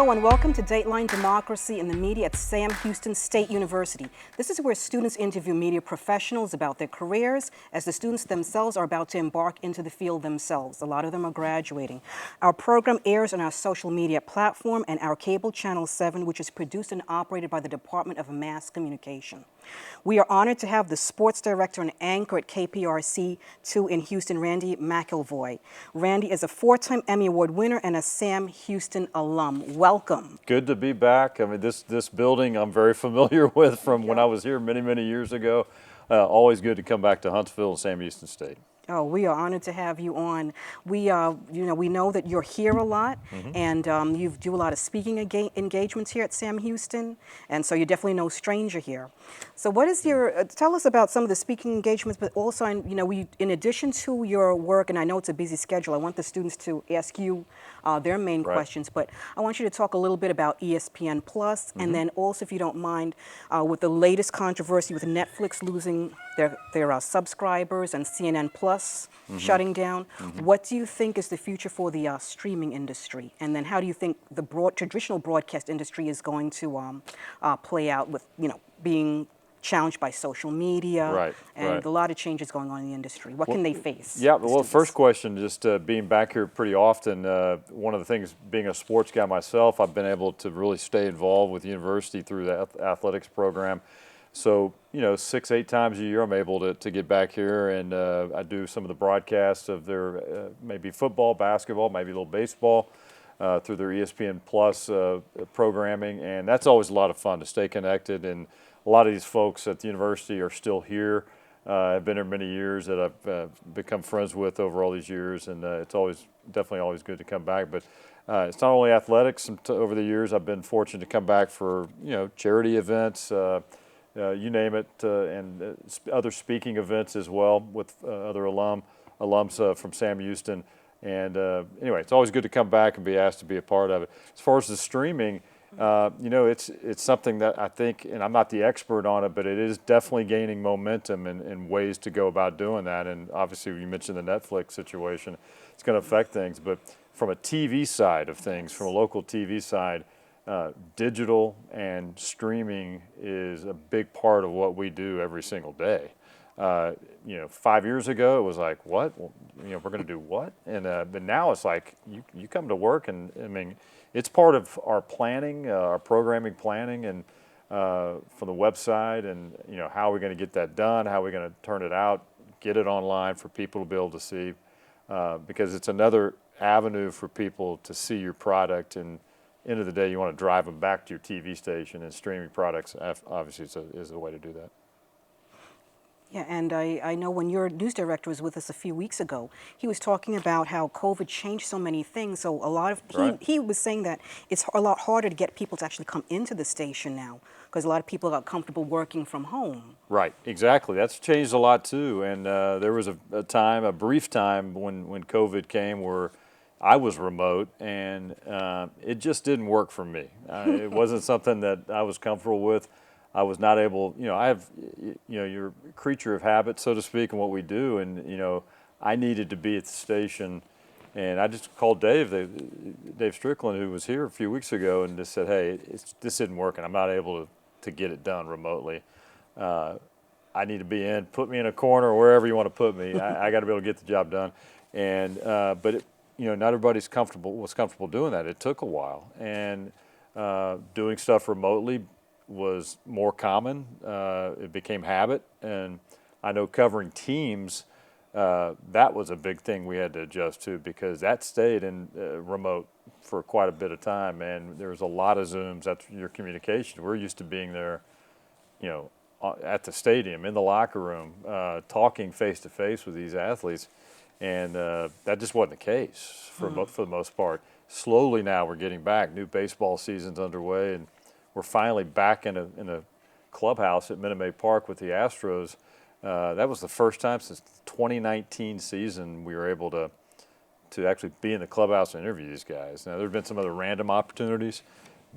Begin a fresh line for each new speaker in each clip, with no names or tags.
Hello and welcome to Dateline Democracy and the Media at Sam Houston State University. This is where students interview media professionals about their careers as the students themselves are about to embark into the field themselves. A lot of them are graduating. Our program airs on our social media platform and our cable channel 7, which is produced and operated by the Department of Mass Communication. We are honored to have the sports director and anchor at KPRC 2 in Houston, Randy McIlvoy. Randy is a 4-time Emmy Award winner and a Sam Houston alum. Welcome.
Good to be back. I mean, this building I'm very familiar with from when I was here many years ago. Always good to come back to Huntsville and Sam Houston State.
Oh, we are honored to have you on. We know that you're here a lot, and you do a lot of speaking engagements here at Sam Houston, and so you're definitely no stranger here. So, what is your? Tell us about some of the speaking engagements, but also, in addition to your work, and I know it's a busy schedule. I want the students to ask you their main questions, but I want you to talk a little bit about ESPN Plus, and then also, if you don't mind, with the latest controversy with Netflix losing their subscribers and CNN Plus shutting down. What do you think is the future for the streaming industry? And then how do you think the traditional broadcast industry is going to play out with, being challenged by social media and a lot of changes going on in the industry? What can they face?
Yeah, well, first question, just being back here pretty often, one of the things, being a sports guy myself, I've been able to really stay involved with the university through the athletics program. So, 6-8 times a year I'm able to get back here, and I do some of the broadcasts of their maybe football, basketball, maybe a little baseball through their ESPN Plus programming, and that's always a lot of fun to stay connected. And a lot of these folks at the university are still here. I've been here many years that I've become friends with over all these years, and it's definitely always good to come back. But it's not only athletics. Over the years, I've been fortunate to come back for charity events. You name it, and other speaking events as well with other alums from Sam Houston. And anyway, it's always good to come back and be asked to be a part of it. As far as the streaming, it's something that I think, and I'm not the expert on it, but it is definitely gaining momentum and ways to go about doing that. And obviously, you mentioned the Netflix situation; it's going to affect things. But from a TV side of things, from a local TV side, digital and streaming is a big part of what we do every single day. 5 years ago, it was like, what? Well, we're going to do what? And but now it's like you come to work, and I mean, it's part of our planning, our programming planning, and for the website, and how are we going to get that done? How are we going to turn it out? Get it online for people to be able to see, because it's another avenue for people to see your product. And end of the day, you want to drive them back to your TV station, and streaming products obviously is the way to do that.
Yeah, and I know when your news director was with us a few weeks ago, he was talking about how COVID changed so many things. So a lot of he was saying that it's a lot harder to get people to actually come into the station now because a lot of people got comfortable working from home. Right,
exactly. That's changed a lot too. And there was a brief time when COVID came where I was remote, and it just didn't work for me. It wasn't something that I was comfortable with. I was not able, I have, you're a creature of habit, so to speak, in what we do. And, I needed to be at the station, and I just called Dave Strickland, who was here a few weeks ago, and just said, hey, this isn't working. I'm not able to get it done remotely. I need to be in, put me in a corner or wherever you want to put me. I got to be able to get the job done. And, but not everybody's was comfortable doing that. It took a while, and doing stuff remotely was more common. It became habit, and I know covering teams, that was a big thing we had to adjust to, because that stayed in remote for quite a bit of time, and there was a lot of Zooms. That's your communication. We're used to being there, at the stadium, in the locker room, talking face to face with these athletes, and that just wasn't the case for the most part. Slowly now we're getting back. New baseball season's underway, and we're finally back in a clubhouse at Minute Maid Park with the Astros. That was the first time since the 2019 season we were able to actually be in the clubhouse and interview these guys. Now, there have been some other random opportunities,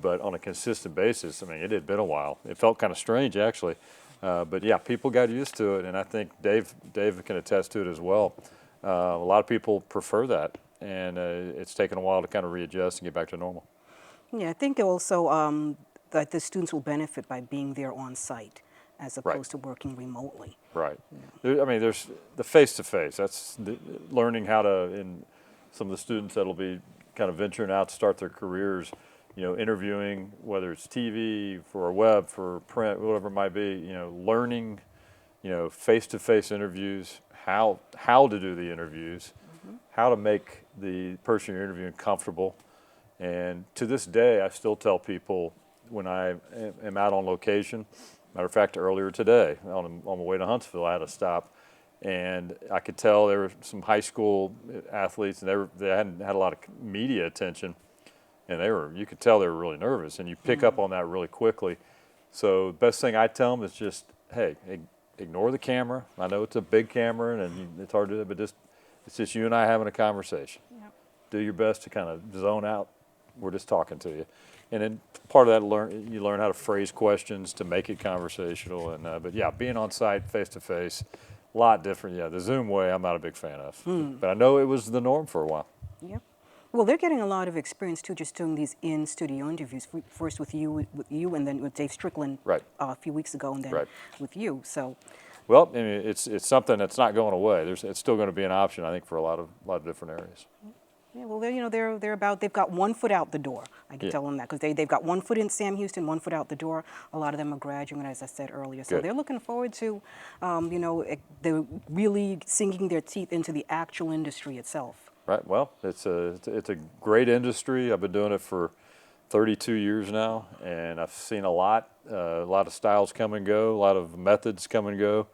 but on a consistent basis, I mean, it had been a while. It felt kind of strange, actually. But, yeah, people got used to it, and I think Dave can attest to it as well. A lot of people prefer that, and it's taken a while to kind of readjust and get back to normal.
Yeah, I think also that the students will benefit by being there on site as
Right.
opposed to working remotely.
Right. I mean, there's the face-to-face. That's learning how to, in some of the students that'll be kind of venturing out to start their careers, interviewing, whether it's TV, for a web, for print, whatever it might be, learning, face-to-face interviews, how to do the interviews, how to make the person you're interviewing comfortable. And to this day, I still tell people when I am out on location. Matter of fact, earlier today, on my way to Huntsville, I had a stop, and I could tell there were some high school athletes, and they hadn't had a lot of media attention, and you could tell they were really nervous, and you pick up on that really quickly. So the best thing I tell them is just, hey, ignore the camera. I know it's a big camera, and it's hard to do, but it's just you and I having a conversation.
Yep.
Do your best to kind of zone out. We're just talking to you. And then part of that, you learn how to phrase questions to make it conversational. But yeah, being on site, face to face, a lot different. Yeah, the Zoom way, I'm not a big fan of. But I know it was the norm for a while.
Yep. Well, they're getting a lot of experience too, just doing these in-studio interviews. First with you, and then with Dave Strickland
Right.
A few weeks ago, and then
Right.
with you. So,
Well, I mean, it's something that's not going away. It's still going to be an option, I think, for a lot of different areas.
yeah, well, they've got one foot out the door. I can
Yeah.
tell them that because they've got one foot in Sam Houston, one foot out the door. A lot of them are graduating, as I said earlier. So
Good.
they're looking forward to, they're really sinking their teeth into the actual industry itself.
Right. Well, it's a great industry. I've been doing it for 32 years now, and I've seen a lot of styles come and go, a lot of methods come and go.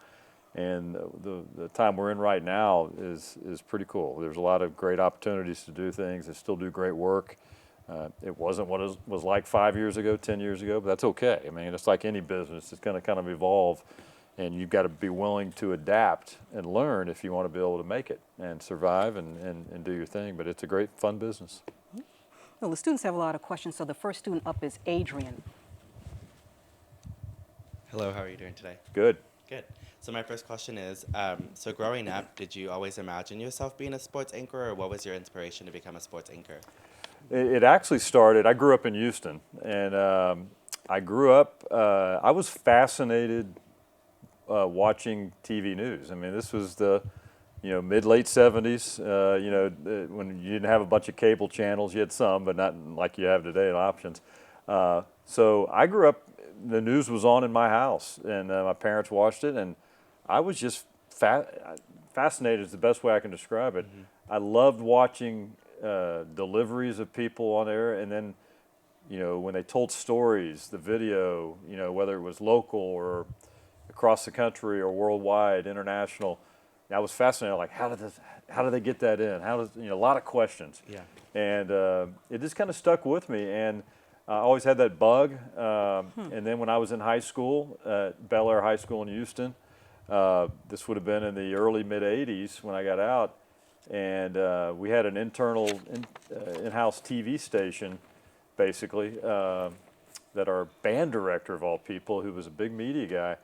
And the time we're in right now is pretty cool. There's a lot of great opportunities to do things and still do great work. It wasn't what it was like 5 years ago, 10 years ago, but that's okay. I mean, it's like any business. It's going to kind of evolve, and you've got to be willing to adapt and learn if you want to be able to make it and survive and do your thing. But it's a great, fun business.
Well, the students have a lot of questions. So the first student up is Adrian.
Hello, how are you doing today?
Good.
Good. So my first question is, so growing up, did you always imagine yourself being a sports anchor, or what was your inspiration to become a sports anchor?
It actually started, I grew up in Houston, and I grew up, I was fascinated watching TV news. I mean, this was the, mid-late 70s, when you didn't have a bunch of cable channels. You had some, but not like you have today at options. So I grew up, the news was on in my house, and my parents watched it, and I was just fascinated is the best way I can describe it. Mm-hmm. I loved watching deliveries of people on there, and then, when they told stories, the video, whether it was local or across the country or worldwide, international, I was fascinated. Like, how did they get that in? How does a lot of questions?
Yeah.
And it just kind of stuck with me, and I always had that bug. And then when I was in high school at Bel Air High School in Houston, this would have been in the early mid '80s when I got out, and we had an internal in-house TV station, basically, that our band director of all people, who was a big media guy,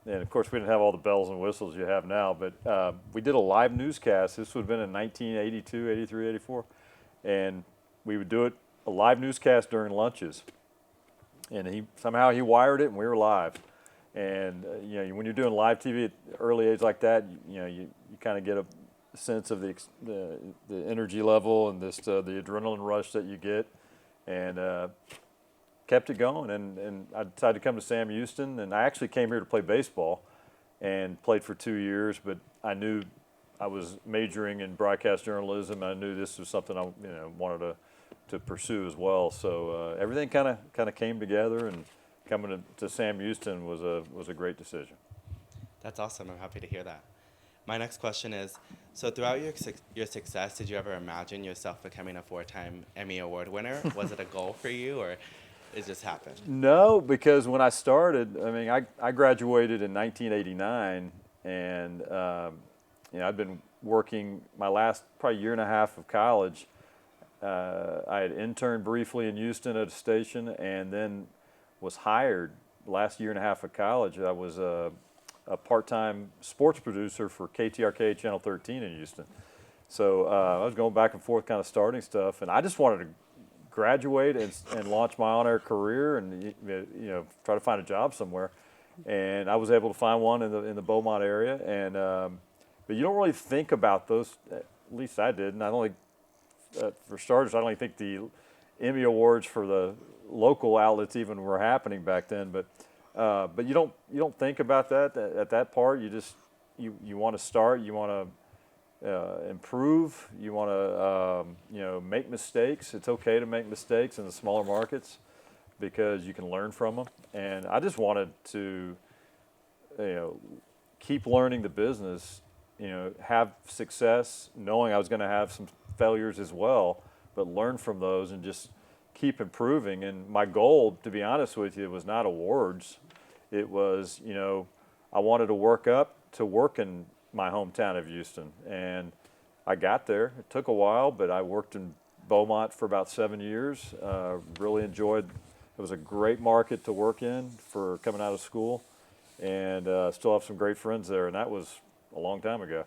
and of course we didn't have all the bells and whistles you have now, but we did a live newscast. This would have been in 1982, 83, 84, and we would do it, a live newscast during lunches, and somehow he wired it, and we were live. And when you're doing live TV at early age like that, you kind of get a sense of the energy level and the adrenaline rush that you get, and kept it going. And I decided to come to Sam Houston, and I actually came here to play baseball, and played for 2 years. But I knew I was majoring in broadcast journalism, and I knew this was something I wanted to pursue as well. So everything kind of came together, and coming to Sam Houston was a great decision.
That's awesome. I'm happy to hear that. My next question is, so throughout your success, did you ever imagine yourself becoming a 4-time Emmy Award winner? Was it a goal for you, or it just happened?
No, because when I started, I mean, I graduated in 1989, and I'd been working my last probably year and a half of college. I had interned briefly in Houston at a station, and then was hired last year and a half of college. I was a part-time sports producer for KTRK Channel 13 in Houston. So I was going back and forth kind of starting stuff, and I just wanted to graduate and launch my on-air career and try to find a job somewhere. And I was able to find one in the Beaumont area. And but you don't really think about those. At least I didn't. I don't think, for starters, I don't even think the Emmy Awards for the local outlets even were happening back then. But you don't think about that at that part. You just you want to start. You want to improve. You want to make mistakes. It's okay to make mistakes in the smaller markets because you can learn from them. And I just wanted to keep learning the business. Have success, knowing I was going to have some failures as well, but learn from those and just keep improving. And my goal, to be honest with you, was not awards. It was, I wanted to work up to work in my hometown of Houston. And I got there. It took a while, but I worked in Beaumont for about 7 years. Really enjoyed it. It was a great market to work in for coming out of school. And still have some great friends there. And that was a long time ago.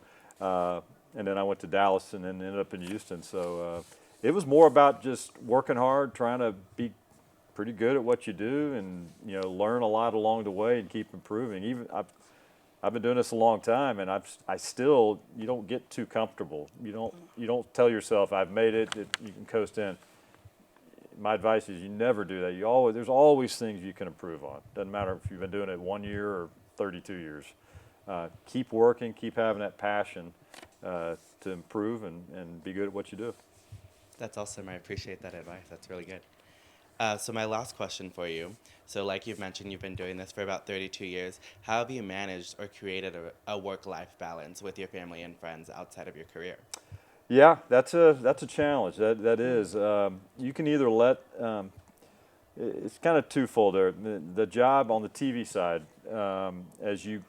And then I went to Dallas and then ended up in Houston. So it was more about just working hard, trying to be pretty good at what you do and, learn a lot along the way and keep improving. Even I've been doing this a long time and I still, you don't get too comfortable. You don't tell yourself I've made it, you can coast in. My advice is you never do that. There's always things you can improve on. Doesn't matter if you've been doing it 1 year or 32 years. Keep working, keep having that passion to improve and be good at what you do.
That's awesome. I appreciate that advice. That's really good. So my last question for you. So like you've mentioned, you've been doing this for about 32 years. How have you managed or created a work-life balance with your family and friends outside of your career?
Yeah, that's a challenge. That is. You can either let it's kind of twofold there. The job on the TV side, as you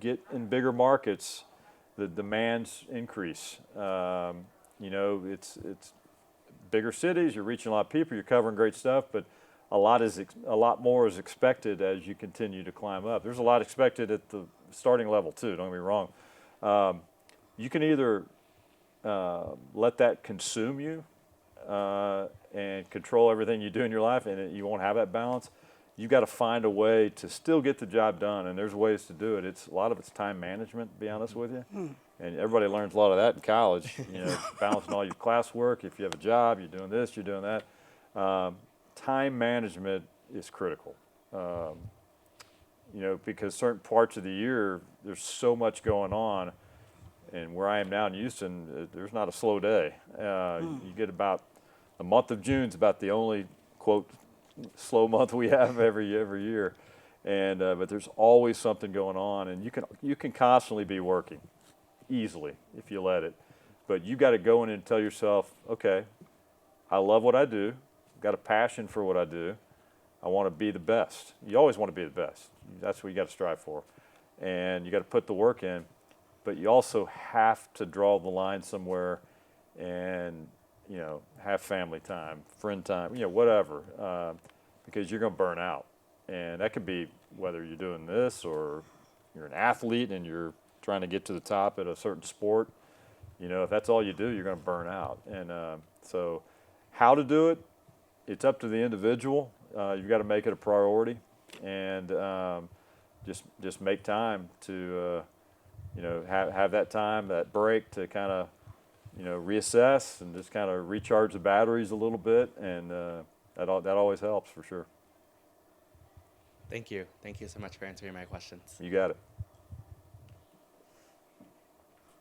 get in bigger markets, the demands increase. It's bigger cities. You're reaching a lot of people. You're covering great stuff, but a lot more is expected as you continue to climb up. There's a lot expected at the starting level too. Don't get me wrong. You can either let that consume you and control everything you do in your life, and you won't have that balance. You've got to find a way to still get the job done, and there's ways to do it. A lot of it's time management, to be honest with you. And everybody learns a lot of that in college, balancing all your classwork. If you have a job, you're doing this, you're doing that. Time management is critical, because certain parts of the year, there's so much going on. And where I am now in Houston, there's not a slow day. You get about the month of June is about the only, quote, slow month we have every year. And but there's always something going on, and you can constantly be working easily if you let it. But you got to go in and tell yourself, okay, I love what I do. I've got a passion for what I do. I want to be the best. You always want to be the best. That's what you got to strive for. And you got to put the work in. But you also have to draw the line somewhere and, have family time, friend time, whatever, because you're going to burn out. And that could be whether you're doing this or you're an athlete and you're trying to get to the top at a certain sport. If that's all you do, you're going to burn out. And so how to do it, it's up to the individual. You've got to make it a priority and just make time to have that time, that break to kind of, reassess and just kind of recharge the batteries a little bit, and that always helps for sure.
Thank you. Thank you so much for answering my questions.
You got it.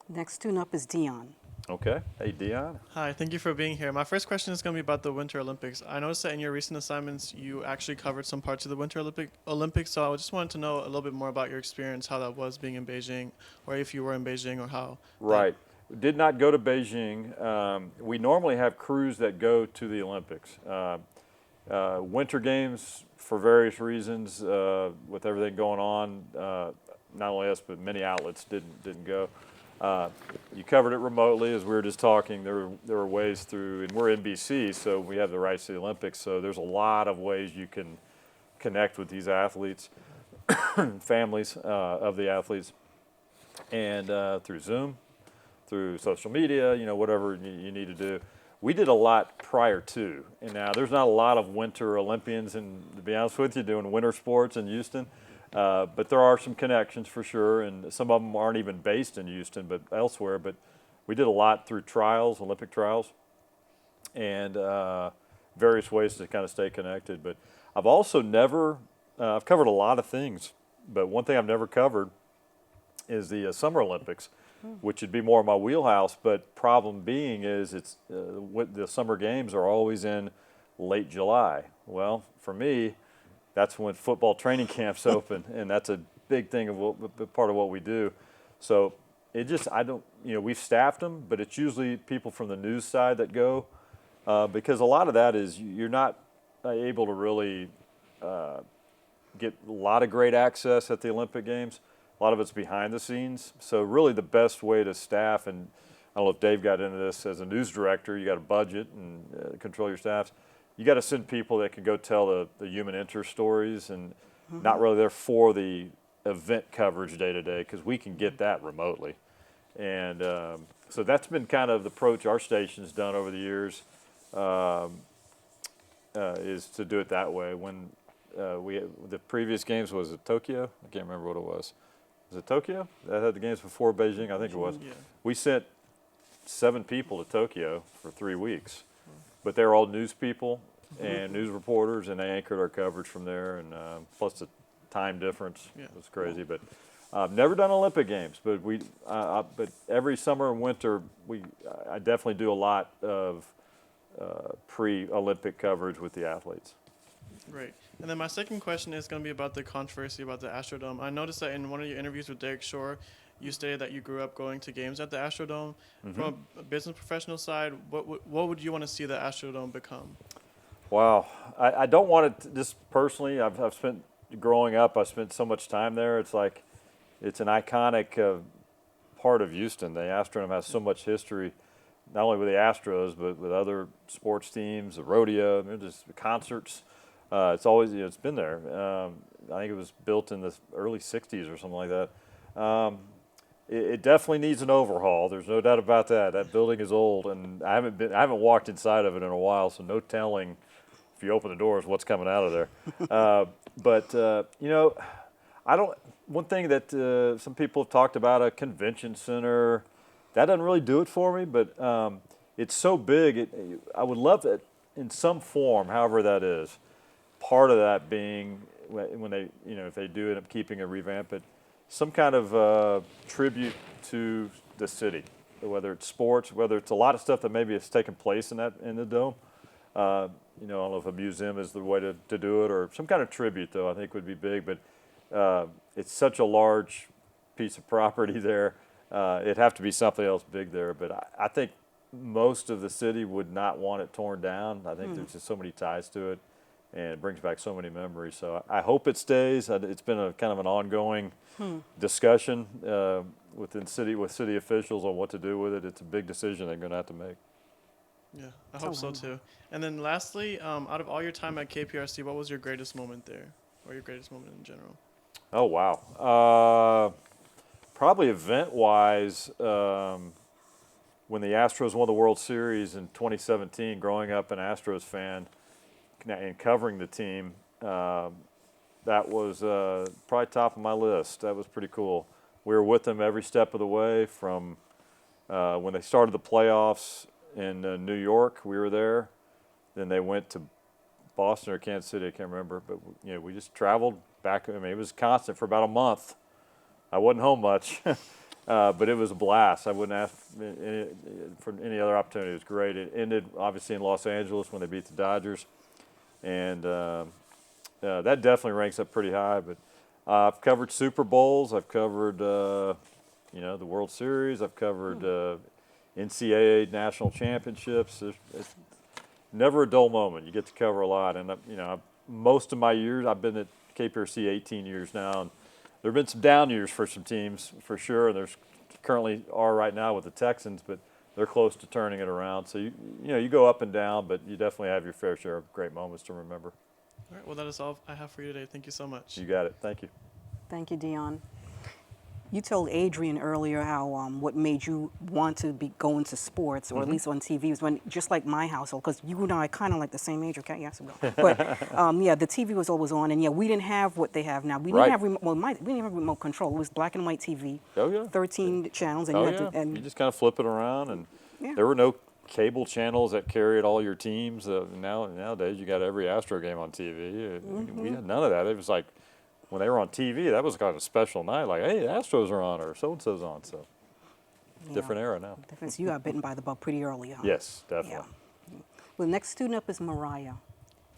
Next tune up is Dion.
Okay. Hey, Dion.
Hi, thank you for being here. My first question is going to be about the Winter Olympics. I noticed that in your recent assignments, you actually covered some parts of the Winter Olympics, so I just wanted to know a little bit more about your experience, how that was being in Beijing, or if you were in Beijing, or how.
Right. Did not go to Beijing. We normally have crews that go to the Olympics. Winter Games, for various reasons, with everything going on, not only us, but many outlets didn't go. You covered it remotely, as we were just talking. There were ways through, and we're NBC, so we have the rights to the Olympics. So there's a lot of ways you can connect with these athletes, families of the athletes, and through Zoom, through social media, whatever you need to do. we did a lot prior to. And now there's not a lot of winter Olympians, and to be honest with you, doing winter sports in Houston. But there are some connections for sure, and some of them aren't even based in Houston, but elsewhere. But we did a lot through trials, Olympic trials, and various ways to kind of stay connected. But I've also never, I've covered a lot of things, but one thing I've never covered is the Summer Olympics, which would be more of my wheelhouse. But problem being is it's the Summer Games are always in late July. Well, for me, that's when football training camps open, and that's a big thing of part of what we do. So it just, I don't, we've staffed them, but it's usually people from the news side that go, because a lot of that is you're not able to really get a lot of great access at the Olympic Games. A lot of it's behind the scenes. So really the best way to staff, and I don't know if Dave got into this, as a news director, you got a budget and control your staffs. You got to send people that can go tell the human interest stories, and not really there for the event coverage day to day, because we can get that remotely. And so that's been kind of the approach our station's done over the years, is to do it that way. When the previous games, was it Tokyo? I can't remember what it was. Was it Tokyo? That had the games before Beijing, I think it was.
Yeah.
We sent 7 people to Tokyo for 3 weeks. But they're all news people and news reporters, and they anchored our coverage from there. And plus the time difference was crazy. But I've never done Olympic Games, but but every summer and winter I definitely do a lot of pre-Olympic coverage with the athletes.
Great. And then my second question is going to be about the controversy about the Astrodome. I noticed that in one of your interviews with Derek Shore, you stated that you grew up going to games at the Astrodome. From a business professional side, what would you want to see the Astrodome become?
Wow. I don't want it to, just personally, I've spent, growing up, I spent so much time there. It's like, it's an iconic part of Houston. The Astrodome has so much history, not only with the Astros, but with other sports teams, the rodeo, just concerts. It's always, it's been there. I think it was built in the early 60s or something like that. It definitely needs an overhaul. There's no doubt about that. That building is old, and I haven't walked inside of it in a while, so no telling if you open the doors what's coming out of there. But I don't. One thing that some people have talked about, a convention center, that doesn't really do it for me. But it's so big. I would love it in some form, however that is. Part of that being when they, if they do end up keeping a revamp, but some kind of tribute to the city, whether it's sports, whether it's a lot of stuff that maybe has taken place in the dome. I don't know if a museum is the way to do it, or some kind of tribute, though, I think would be big. But it's such a large piece of property there. It'd have to be something else big there. But I think most of the city would not want it torn down. I think there's just so many ties to it, and it brings back so many memories. So I hope it stays. It's been a kind of an ongoing discussion with city officials on what to do with it. It's a big decision they're going to have to make. Yeah,
I hope so too. And then lastly, out of all your time at KPRC, what was your greatest moment there, or your greatest moment in general?
Oh, wow. Probably event-wise, when the Astros won the World Series in 2017, growing up an Astros fan and covering the team, that was probably top of my list. That was pretty cool. We were with them every step of the way from when they started the playoffs in New York. We were there. Then they went to Boston or Kansas City. I can't remember. But we just traveled back. I mean, it was constant for about a month. I wasn't home much, but it was a blast. I wouldn't ask for any other opportunity. It was great. It ended obviously in Los Angeles when they beat the Dodgers, and that definitely ranks up pretty high. But I've covered Super Bowls. I've covered the World Series. I've covered NCAA national championships. It's never a dull moment. You get to cover a lot, and most of my years, I've been at KPRC 18 years now, and there have been some down years for some teams for sure. There's currently are right now with the Texans, but they're close to turning it around. So you go up and down, but you definitely have your fair share of great moments to remember. All
right. Well, that is all I have for you today. Thank you so much.
You got it. Thank you.
Thank you, Dion. You told Adrian earlier how what made you want to be go into sports, or at least on TV, was when, just like my household, because you and I kind of like the same age, okay? Yes, ago. But yeah, the TV was always on, and yeah, we didn't have what they have now. We didn't
Right.
have we didn't have remote control. It was black and white TV.
Oh, yeah.
13 channels, and
Oh,
you had
yeah.
to. And
You just kind of flip it around, and
Yeah.
there were no cable channels that carried all your teams. Nowadays, you got every Astro game on TV. We had none of that. It was like, when they were on TV, that was kind of a special night. Like, hey, the Astros are on, or so-and-so's on. So,
yeah,
different era now.
difference. You got bitten by the bug pretty early, huh?
Yes, definitely.
Yeah. Well, the next student up is Mariah.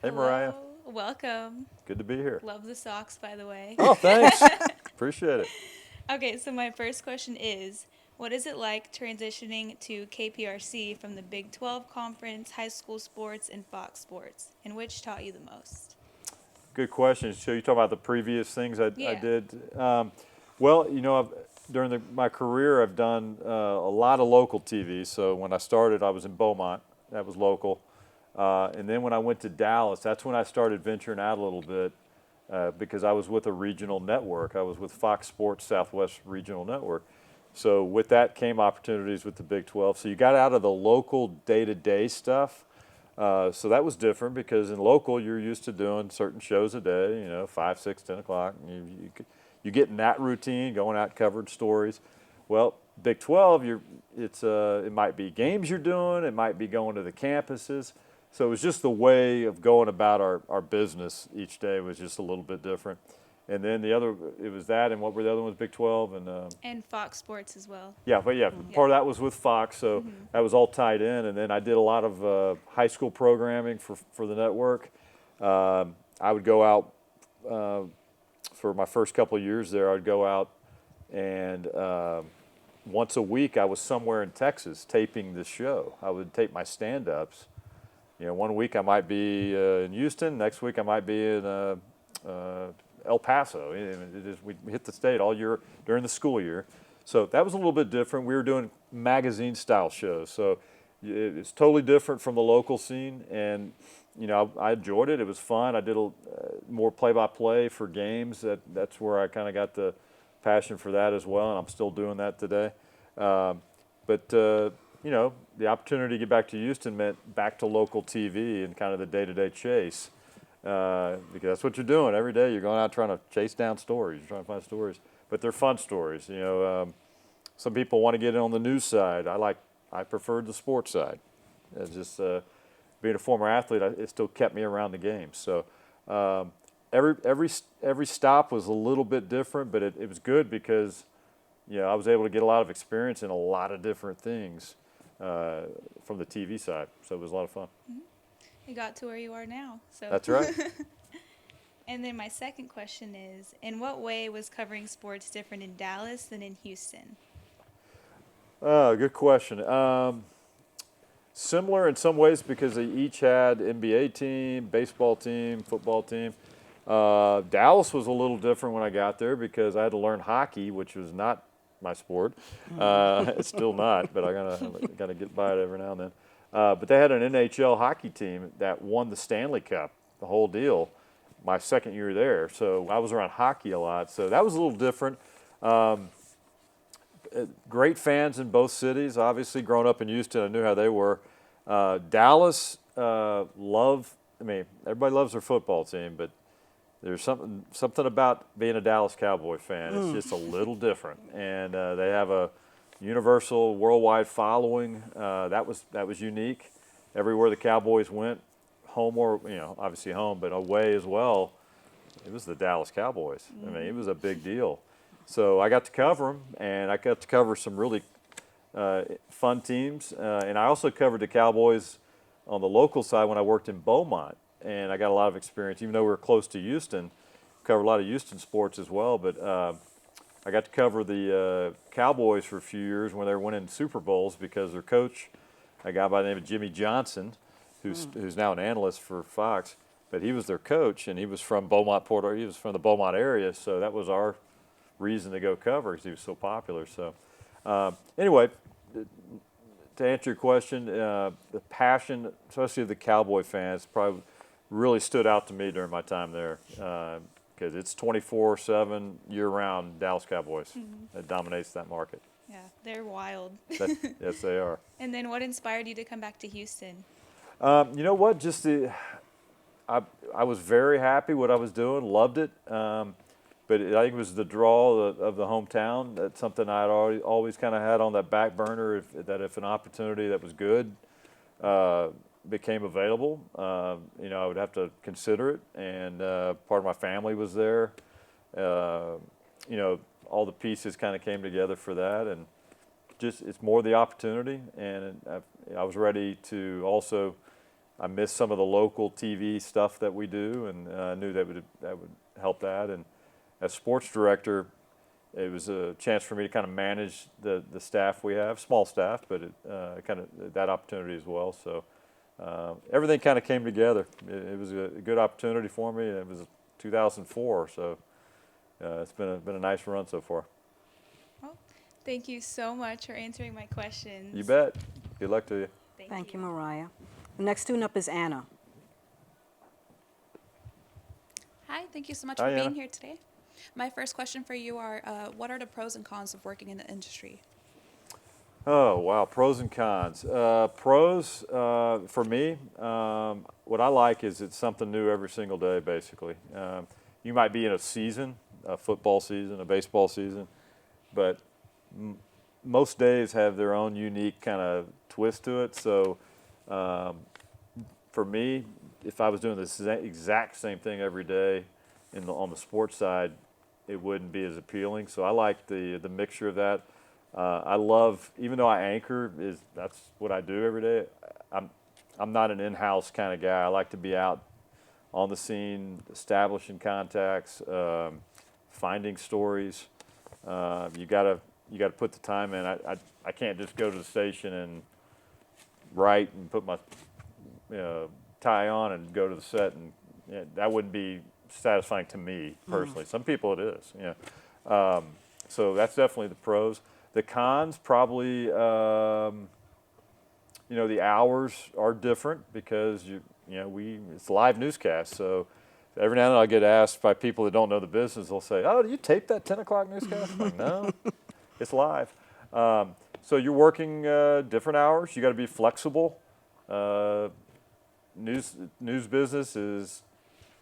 Hey, Mariah.
Hello. Welcome.
Good to be here.
Love the socks, by the way.
Oh, thanks. Appreciate it.
Okay, so my first question is, what is it like transitioning to KPRC from the Big 12 Conference, high school sports, and Fox Sports? And which taught you the most?
Good question. So you talk about the previous things I
Yeah.
did. Well, during my career, I've done a lot of local TV. So when I started, I was in Beaumont. That was local. And then when I went to Dallas, that's when I started venturing out a little bit because I was with a regional network. I was with Fox Sports Southwest Regional Network. So with that came opportunities with the Big 12. So you got out of the local day-to-day stuff. So that was different because in local, you're used to doing certain shows a day, 5, 6, 10 o'clock. And you get in that routine, going out covering stories. Well, Big 12, it might be games you're doing, it might be going to the campuses. So it was just the way of going about our business each day was just a little bit different. And then it was that, and what were the other ones, Big 12?
And Fox Sports as well.
Yeah, but part of that was with Fox, so that was all tied in. And then I did a lot of high school programming for the network. I would go out for my first couple of years there. I'd go out and once a week I was somewhere in Texas taping this show. I would tape my stand-ups. One week I might be in Houston. Next week I might be in El Paso. We hit the state all year during the school year. So that was a little bit different. We were doing magazine-style shows. So it's totally different from the local scene. And, I enjoyed it. It was fun. I did more play-by-play for games. That's where I kind of got the passion for that as well, and I'm still doing that today. But the opportunity to get back to Houston meant back to local TV and kind of the day-to-day chase. Because that's what you're doing every day. You're going out trying to chase down stories. You're trying to find stories, but they're fun stories. Some people want to get in on the news side. I preferred the sports side. It's just being a former athlete, it still kept me around the game. So every stop was a little bit different, but it was good because I was able to get a lot of experience in a lot of different things from the TV side. So it was a lot of fun.
Mm-hmm. You got to where you are now. So.
That's right.
And then my second question is, in what way was covering sports different in Dallas than in Houston?
Good question. Similar in some ways because they each had NBA team, baseball team, football team. Dallas was a little different when I got there because I had to learn hockey, which was not my sport. It's still not, but I gotta get by it every now and then. But they had an NHL hockey team that won the Stanley Cup, the whole deal, my second year there. So I was around hockey a lot. So that was a little different. Great fans in both cities. Obviously, growing up in Houston, I knew how they were. Dallas, everybody loves their football team, but there's something about being a Dallas Cowboy fan. It's just a little different. And they have a universal worldwide following. That was unique. Everywhere the Cowboys went, home or obviously home, but away as well, it was the Dallas Cowboys. It was a big deal. So I got to cover them, and I got to cover some really fun teams. And I also covered the Cowboys on the local side when I worked in Beaumont, and I got a lot of experience. Even though we were close to Houston, covered a lot of Houston sports as well. But I got to cover the Cowboys for a few years when they were winning Super Bowls because their coach, a guy by the name of Jimmy Johnson, who's now an analyst for Fox, but he was their coach, and he was from Beaumont, he was from the Beaumont area, so that was our reason to go cover because he was so popular. So anyway, to answer your question, the passion, especially of the Cowboy fans, probably really stood out to me during my time there. because it's 24/7 year-round Dallas Cowboys that dominates that market.
Yeah, they're wild.
Yes, they are.
And then what inspired you to come back to Houston?
You know what? I was very happy what I was doing, loved it. But I think it was the draw of the hometown. That's something I'd always kind of had on that back burner. If an opportunity that was good became available, I would have to consider it. And part of my family was there. All the pieces kind of came together for that, and just it's more the opportunity. And I was ready to also. I missed some of the local TV stuff that we do, and I knew that would help that. And as sports director, it was a chance for me to kind of manage the staff we have, small staff, but kind of that opportunity as well. So everything kind of came together. It was a good opportunity for me. It was 2004, so it's been a nice run so far.
Well, thank you so much for answering my questions.
You bet. Good luck to you.
Thank you, Mariah. The next student up is Anna.
Hi, thank you so much
Hi,
for being
Anna.
here today. My first question for you are, what are the pros and cons of working in the industry?
Oh, wow. Pros and cons. Pros, for me, what I like is it's something new every single day, basically. You might be in a season, a football season, a baseball season, but most days have their own unique kind of twist to it. So for me, if I was doing the exact same thing every day on the sports side, it wouldn't be as appealing. So I like the mixture of that. I love, even though I anchor, that's what I do every day. I'm not an in-house kind of guy. I like to be out on the scene, establishing contacts, finding stories. You gotta put the time in. I can't just go to the station and write and put my tie on and go to the set, and that wouldn't be satisfying to me personally. Some people it is. So that's definitely the pros. The cons probably, the hours are different because it's live newscast. So every now and then I get asked by people that don't know the business. They'll say, "Oh, do you tape that 10 o'clock newscast?" I'm like, no, it's live. So you're working different hours. You got to be flexible. News business is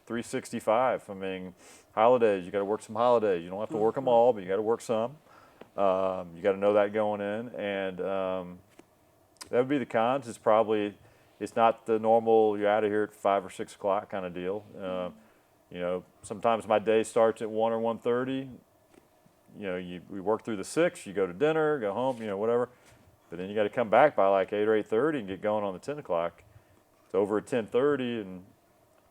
365. I mean, holidays, you got to work some holidays. You don't have to work them all, but you got to work some. You got to know that going in, and that would be the cons. It's not the normal you're out of here at 5 or 6 o'clock kind of deal. Sometimes my day starts at 1 or 1:30. We work through the 6. You go to dinner, go home, whatever. But then you got to come back by like 8 or 8:30 and get going on the 10 o'clock. It's over at 10:30, and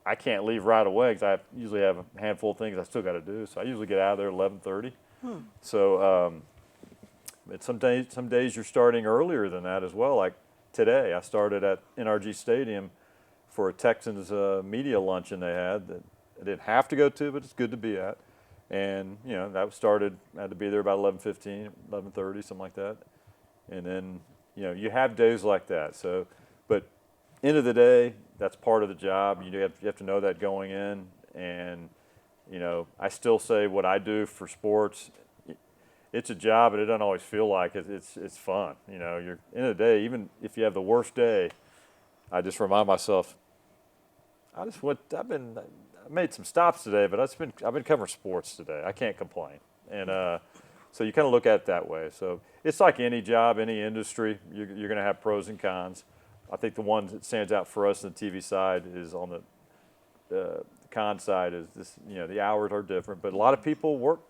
I can't leave right away because I usually have a handful of things I still got to do. So I usually get out of there at 11:30. So, but some days you're starting earlier than that as well. Like today, I started at NRG Stadium for a Texans media luncheon they had that I didn't have to go to, but it's good to be at. And that started. I had to be there about 11:15, 11:30, something like that. And then you have days like that. So, but end of the day, that's part of the job. You have to know that going in. And I still say what I do for sports. It's a job, but it doesn't always feel like it. It's fun. You're end of the day. Even if you have the worst day, I just remind myself. I made some stops today, but I've been covering sports today. I can't complain. And so you kind of look at it that way. So it's like any job, any industry. You're going to have pros and cons. I think the one that stands out for us on the TV side is on the con side is this. The hours are different, but a lot of people work.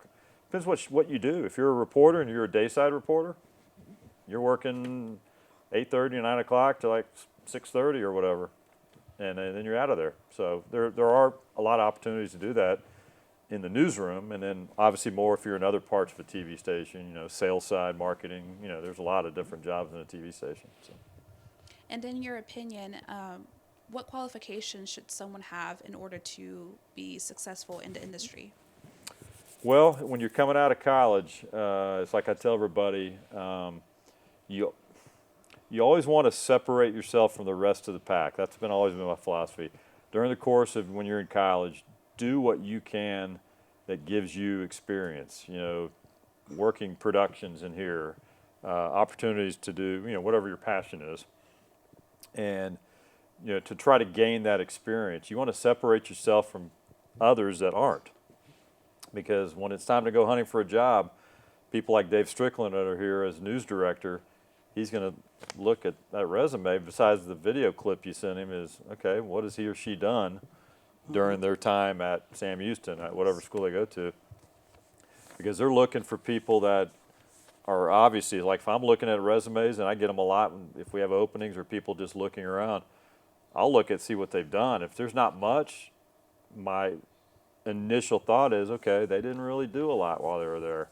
Depends what you do. If you're a reporter and you're a dayside reporter, you're working 8:30 and 9 o'clock to like 6:30 or whatever, and then you're out of there. So there are a lot of opportunities to do that in the newsroom, and then obviously more if you're in other parts of a TV station. Sales side, marketing. There's a lot of different jobs in a TV station. So.
And in your opinion, what qualifications should someone have in order to be successful in the industry?
Well, when you're coming out of college, it's like I tell everybody, you always want to separate yourself from the rest of the pack. That's always been my philosophy. During the course of when you're in college, do what you can that gives you experience, working productions in here, opportunities to do, whatever your passion is. And, to try to gain that experience, you want to separate yourself from others that aren't. Because when it's time to go hunting for a job, people like Dave Strickland that are here as news director, he's going to look at that resume, besides the video clip you sent him, is, okay, what has he or she done during their time at Sam Houston, at whatever school they go to? Because they're looking for people that are obviously, like if I'm looking at resumes, and I get them a lot if we have openings or people just looking around, I'll look at see what they've done. If there's not much, my initial thought is, okay, they didn't really do a lot while they were there.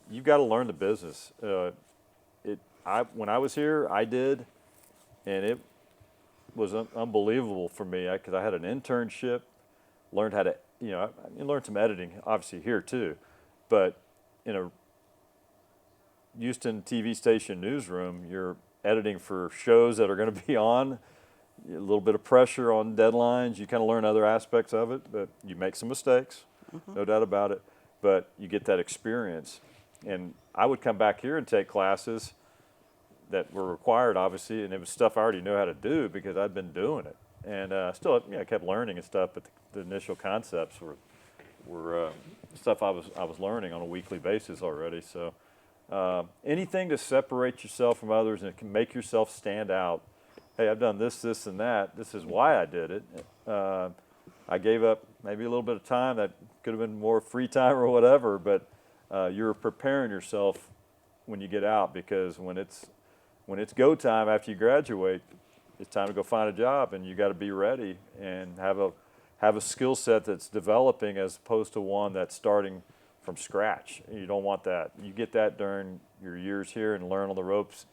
You've got to learn the business. When I was here, I did, and it was unbelievable for me because I had an internship, learned how to, I learned some editing, obviously here too, but in a Houston TV station newsroom, you're editing for shows that are going to be on, a little bit of pressure on deadlines. You kind of learn other aspects of it, but you make some mistakes, no doubt about it, but you get that experience. And I would come back here and take classes that were required, obviously, and it was stuff I already knew how to do because I'd been doing it. And still, I kept learning and stuff, but the initial concepts were stuff I was learning on a weekly basis already. So anything to separate yourself from others and can make yourself stand out. Hey, I've done this, this, and that. This is why I did it. I gave up maybe a little bit of time that could have been more free time or whatever, but you're preparing yourself when you get out, because when it's go time after you graduate, it's time to go find a job, and you got to be ready and have a skill set that's developing as opposed to one that's starting from scratch. You don't want that. You get that during your years here and learn on the ropes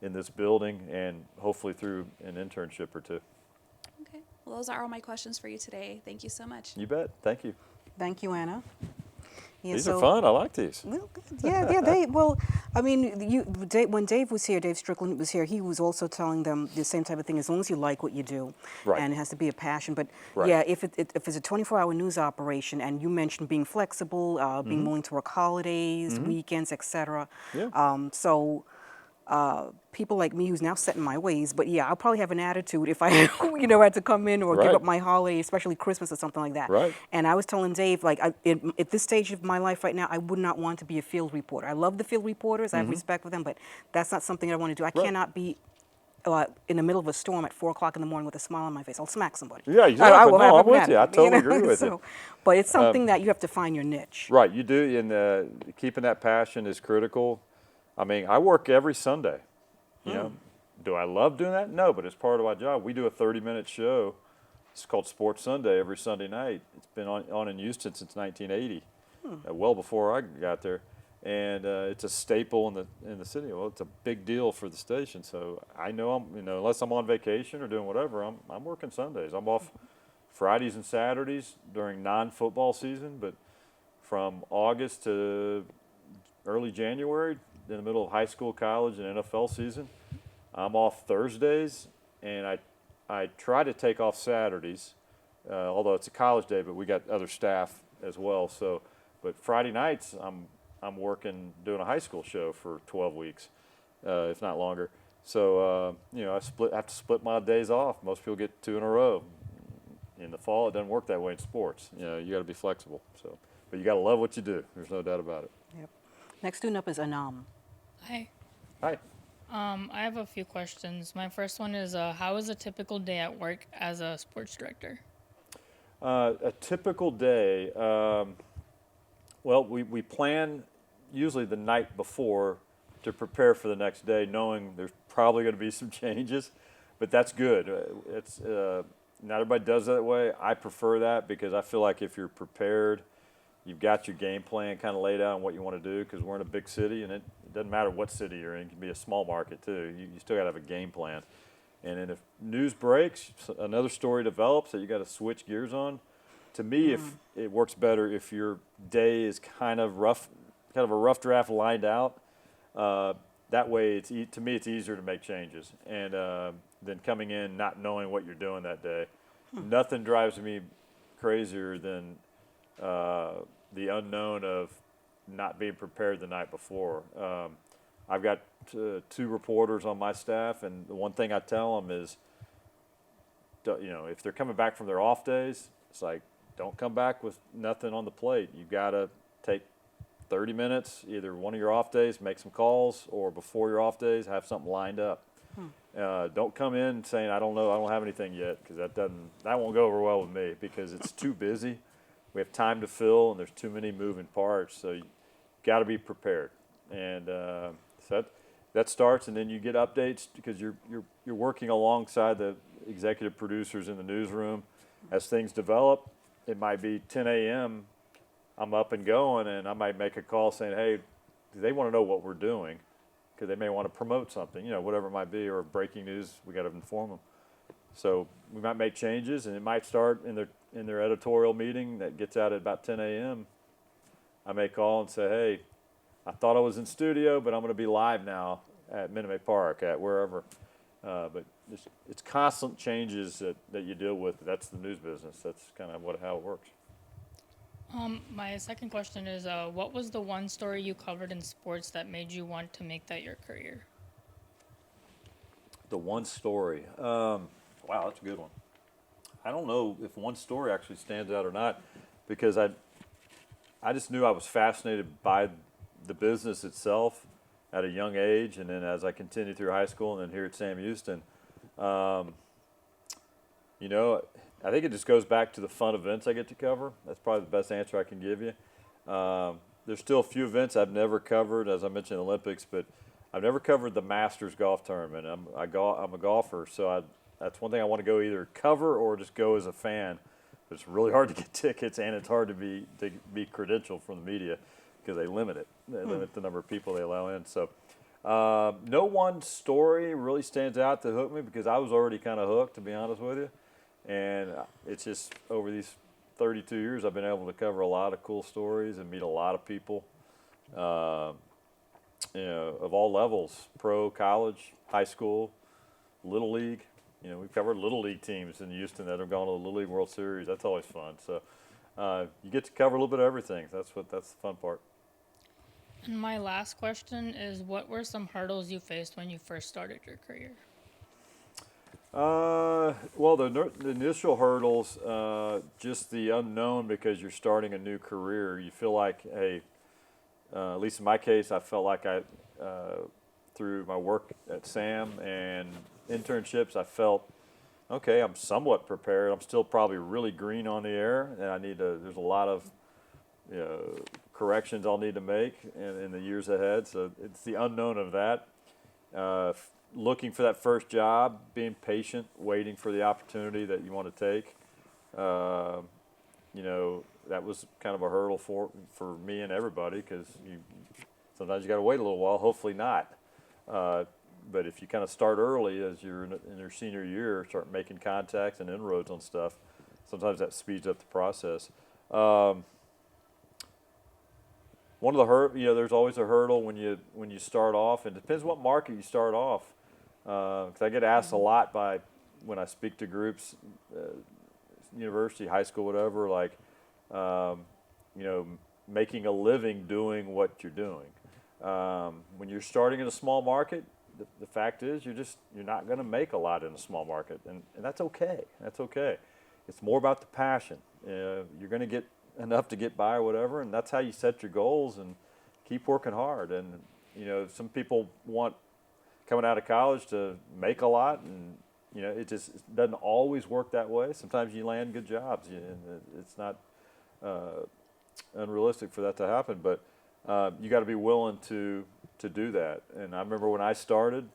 in this building, and hopefully through an internship or two.
Okay. Well, those are all my questions for you today. Thank you so much.
You bet. Thank you.
Thank you, Anna. Yeah,
These are fun. I like these.
Well, good. Yeah. When Dave was here, Dave Strickland was here, he was also telling them the same type of thing. As long as you like what you do,
Right.
and it has to be a passion. But
Right.
yeah, if it's a 24-hour news operation, and you mentioned being flexible, being willing to work holidays, weekends, etc.
Yeah.
People like me who's now set in my ways, but yeah, I'll probably have an attitude if I, had to come in or give
Right.
up my holiday, especially Christmas or something like that.
Right.
And I was telling Dave, like, at this stage of my life right now, I would not want to be a field reporter. I love the field reporters. I have respect for them, but that's not something I want to do. I
Right.
cannot be in the middle of a storm at 4 o'clock in the morning with a smile on my face. I'll smack somebody.
Yeah, exactly.
I will
No,
have
I'm
a
with you. I
attitude,
totally agree with
so,
you.
But it's something that you have to find your niche.
Right, you do, and keeping that passion is critical. I mean, I work every Sunday. Do I love doing that? No, but it's part of my job. We do a 30-minute show. It's called Sports Sunday every Sunday night. It's been on in Houston since 1980, well before I got there, and it's a staple in the city. Well, it's a big deal for the station. So I know unless I'm on vacation or doing whatever, I'm working Sundays. I'm off Fridays and Saturdays during non-football season, but from August to early January, in the middle of high school, college, and NFL season, I'm off Thursdays, and I try to take off Saturdays, although it's a college day, but we got other staff as well. So, but Friday nights, I'm working doing a high school show for 12 weeks, if not longer. So, I have to split my days off. Most people get 2 in a row. In the fall, it doesn't work that way in sports. You got to be flexible. So, but you got to love what you do. There's no doubt about it.
Yep. Next student up is Anam.
Hi.
Hi.
I have a few questions. My first one is, how is a typical day at work as a sports director?
A typical day, well, we plan usually the night before to prepare for the next day, knowing there's probably going to be some changes, but that's good. It's not everybody does that way. I prefer that because I feel like if you're prepared, you've got your game plan kind of laid out on what you want to do, because we're in a big city, and it doesn't matter what city you're in. It can be a small market too. You still got to have a game plan. And then if news breaks, another story develops that you got to switch gears on. To me, if it works better if your day is kind of a rough draft lined out. That way, to me, it's easier to make changes. And than coming in not knowing what you're doing that day. Nothing drives me crazier than the unknown of not being prepared the night before. I've got 2 reporters on my staff, and the one thing I tell them is, if they're coming back from their off days, it's like, don't come back with nothing on the plate. You got to take 30 minutes, either one of your off days, make some calls, or before your off days, have something lined up. Don't come in saying, I don't know, I don't have anything yet, because that won't go over well with me, because it's too busy. We have time to fill, and there's too many moving parts, so you got to be prepared. And so that starts, and then you get updates because you're working alongside the executive producers in the newsroom. As things develop, it might be 10 a.m. I'm up and going, and I might make a call saying, hey, they want to know what we're doing, because they may want to promote something, whatever it might be, or breaking news, we got to inform them. So we might make changes, and it might start in their editorial meeting that gets out at about 10 a.m. I may call and say, hey, I thought I was in studio, but I'm going to be live now at Minute Maid Park, at wherever. But it's constant changes that you deal with. That's the news business. That's kind of how it works.
My second question is, what was the one story you covered in sports that made you want to make that your career?
The one story. Wow, that's a good one. I don't know if one story actually stands out or not, because I just knew I was fascinated by the business itself at a young age, and then as I continued through high school and then here at Sam Houston, I think it just goes back to the fun events I get to cover. That's probably the best answer I can give you. There's still a few events I've never covered, as I mentioned, Olympics, but I've never covered the Masters golf tournament. I'm a golfer, so that's one thing I want to go either cover or just go as a fan. But it's really hard to get tickets, and it's hard to be credentialed from the media, because they limit it. They limit the number of people they allow in. So no one story really stands out to hook me, because I was already kind of hooked, to be honest with you. And it's just over these 32 years, I've been able to cover a lot of cool stories and meet a lot of people, of all levels: pro, college, high school, Little League. We've covered Little League teams in Houston that have gone to the Little League World Series. That's always fun. So you get to cover a little bit of everything. That's the fun part.
And my last question is, what were some hurdles you faced when you first started your career?
Well, the initial hurdles, just the unknown, because you're starting a new career. You feel like, hey, at least in my case, I felt like through my work at Sam and internships, I felt, okay, I'm somewhat prepared. I'm still probably really green on the air, and there's a lot of corrections I'll need to make in the years ahead. So it's the unknown of that. Looking for that first job, being patient, waiting for the opportunity that you want to take. That was kind of a hurdle for me and everybody, because sometimes you got to wait a little while. Hopefully not. But if you kind of start early, as you're in your senior year, start making contacts and inroads on stuff, sometimes that speeds up the process. One of the there's always a hurdle when you start off, and it depends what market you start off. Because I get asked a lot when I speak to groups, university, high school, whatever, like, making a living doing what you're doing. When you're starting in a small market, the fact is you're not going to make a lot in a small market, and that's okay. That's okay. It's more about the passion. You're going to get enough to get by or whatever, and that's how you set your goals and keep working hard. And some people want, coming out of college, to make a lot, and it doesn't always work that way. Sometimes you land good jobs, and it's not unrealistic for that to happen, but you got to be willing to do that. And I remember when I started,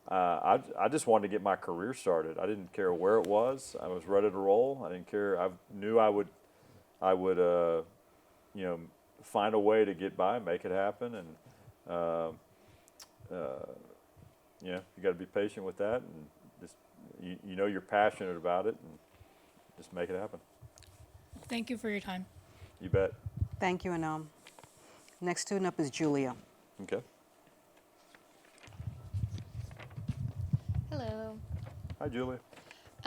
I just wanted to get my career started. I didn't care where it was. I was ready to roll. I didn't care. I knew I would find a way to get by, make it happen, and you got to be patient with that, and just you're passionate about it, and just make it happen.
Thank you for your time.
You bet.
Thank you. And next student up is Julia.
Okay.
Hello.
Hi, Julia.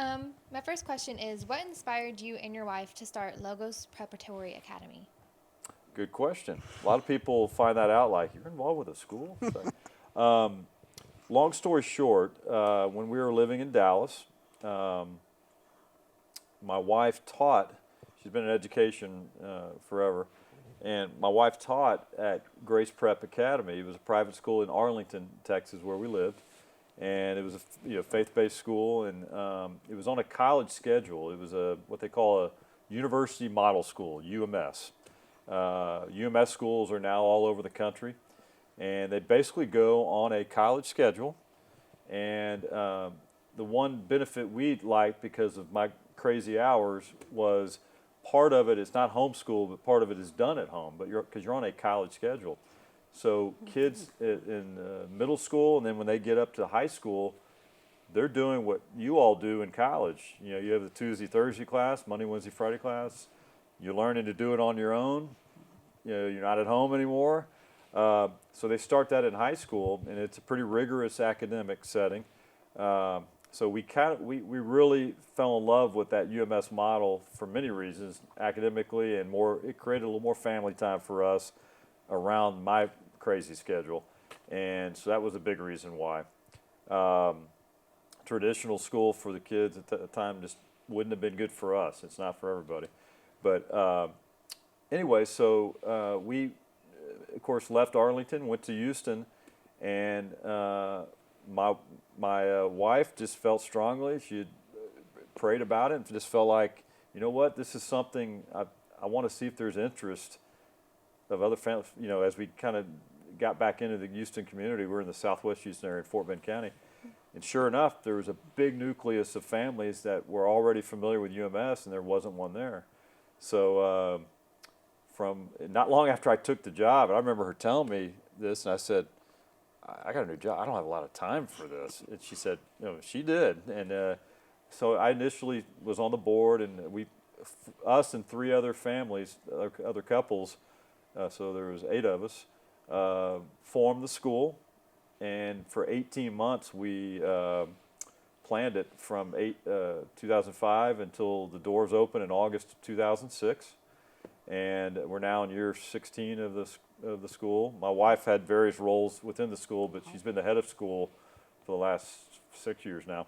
My first question is, what inspired you and your wife to start Logos Preparatory Academy?
Good question. A lot of people find that out like, you're involved with a school? Long story short, when we were living in Dallas, my wife taught, she's been in education forever, and my wife taught at Grace Prep Academy. It was a private school in Arlington, Texas, where we lived. And it was a faith-based school, and it was on a college schedule. It was what they call a university model school, UMS. UMS schools are now all over the country, and they basically go on a college schedule. And the one benefit we liked because of my crazy hours was part of it is not homeschool, but part of it is done at home, but because you're on a college schedule. So kids in middle school, and then when they get up to high school, they're doing what you all do in college. You know, you have the Tuesday, Thursday class, Monday, Wednesday, Friday class. You're learning to do it on your own. You know, you're not at home anymore. So they start that in high school, and it's a pretty rigorous academic setting. So we really fell in love with that UMS model for many reasons, academically, and it created a little more family time for us around my crazy schedule, and so that was a big reason why. Traditional school for the kids at the time just wouldn't have been good for us. It's not for everybody. But anyway, so we, of course, left Arlington, went to Houston, and my wife just felt strongly. She had prayed about it and just felt like, you know what, this is something I want to see if there's interest of other families. You know, as we kind of got back into the Houston community, we're in the southwest Houston area in Fort Bend County. And sure enough, there was a big nucleus of families that were already familiar with UMS, and there wasn't one there. So from not long after I took the job, and I remember her telling me this, and I said, I got a new job. I don't have a lot of time for this. And she said, no, she did. And so I initially was on the board, and us and 3 other families, other couples, so there was 8 of us, formed the school. And for 18 months, we planned it from 2005 until the doors opened in August of 2006. And we're now in year 16 of the school. My wife had various roles within the school, but she's been the head of school for the last 6 years now.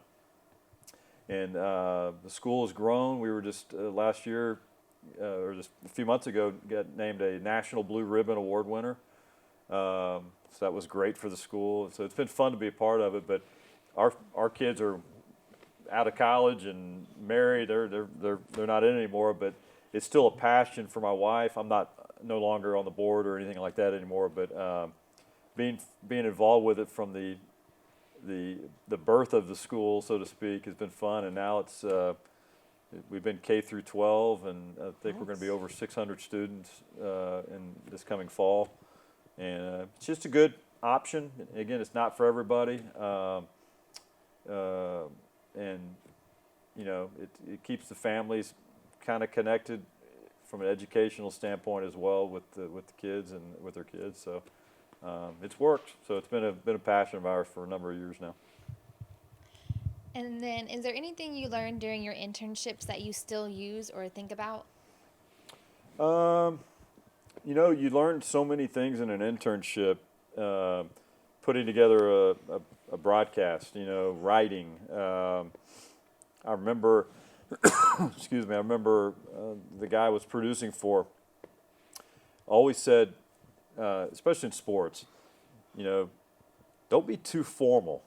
And the school has grown. We were just last year, or just a few months ago, got named a National Blue Ribbon Award winner. So that was great for the school. So it's been fun to be a part of it. But our kids are out of college and married. They're not in anymore. But it's still a passion for my wife. I'm no longer on the board or anything like that anymore. But being involved with it from the birth of the school, so to speak, has been fun. And now we've been K through 12, and I think we're going to be over 600 students in this coming fall. And it's just a good option. Again, it's not for everybody. And, you know, it keeps the families kind of connected from an educational standpoint as well with the kids and with their kids. So it's worked. So it's been a passion of ours for a number of years now.
And then, is there anything you learned during your internships that you still use or think about?
You know, you learn so many things in an internship, putting together a broadcast, you know, writing. I remember, excuse me, the guy I was producing for always said, especially in sports, you know, don't be too formal.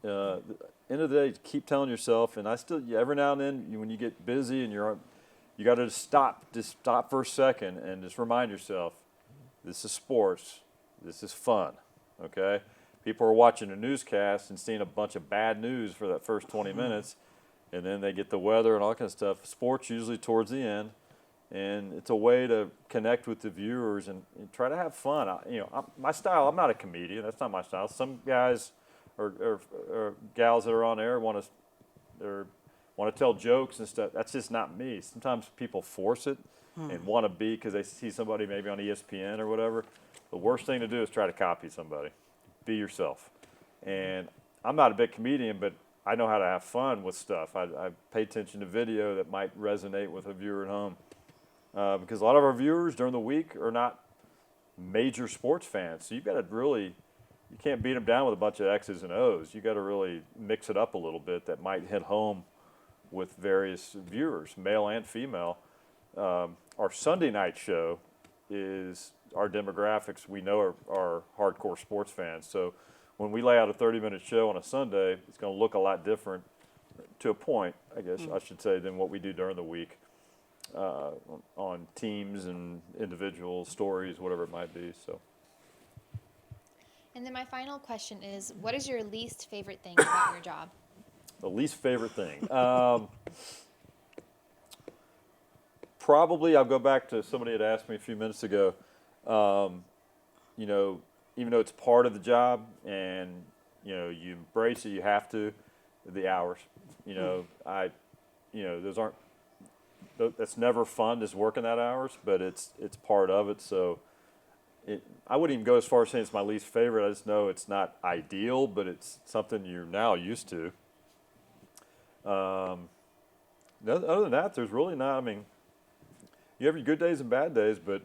End of the day, keep telling yourself, and every now and then, when you get busy and you got to just stop for a second and just remind yourself, this is sports, this is fun, okay? People are watching a newscast and seeing a bunch of bad news for that first 20 minutes, and then they get the weather and all kind of stuff. Sports usually towards the end, and it's a way to connect with the viewers and try to have fun. My style, I'm not a comedian, that's not my style. Some guys or gals that are on air want to tell jokes and stuff. That's just not me. Sometimes people force it and want to be because they see somebody maybe on ESPN or whatever. The worst thing to do is try to copy somebody. Be yourself. And I'm not a big comedian, but I know how to have fun with stuff. I pay attention to video that might resonate with a viewer at home. Because a lot of our viewers during the week are not major sports fans. So you've got to really, you can't beat them down with a bunch of X's and O's. You got to really mix it up a little bit that might hit home with various viewers, male and female. Our Sunday night show is our demographics we know are hardcore sports fans. So when we lay out a 30-minute show on a Sunday, it's going to look a lot different, to a point, I guess I should say, than what we do during the week on teams and individual stories, whatever it might be. So.
And then my final question is, what is your least favorite thing about your job?
The least favorite thing. Probably, I'll go back to somebody had asked me a few minutes ago, you know, even though it's part of the job and, you know, you embrace it, you have to, the hours, you know, those aren't, that's never fun, is working that hours, but it's part of it. So I wouldn't even go as far as saying it's my least favorite. I just know it's not ideal, but it's something you're now used to. Other than that, there's really not, I mean, you have your good days and bad days, but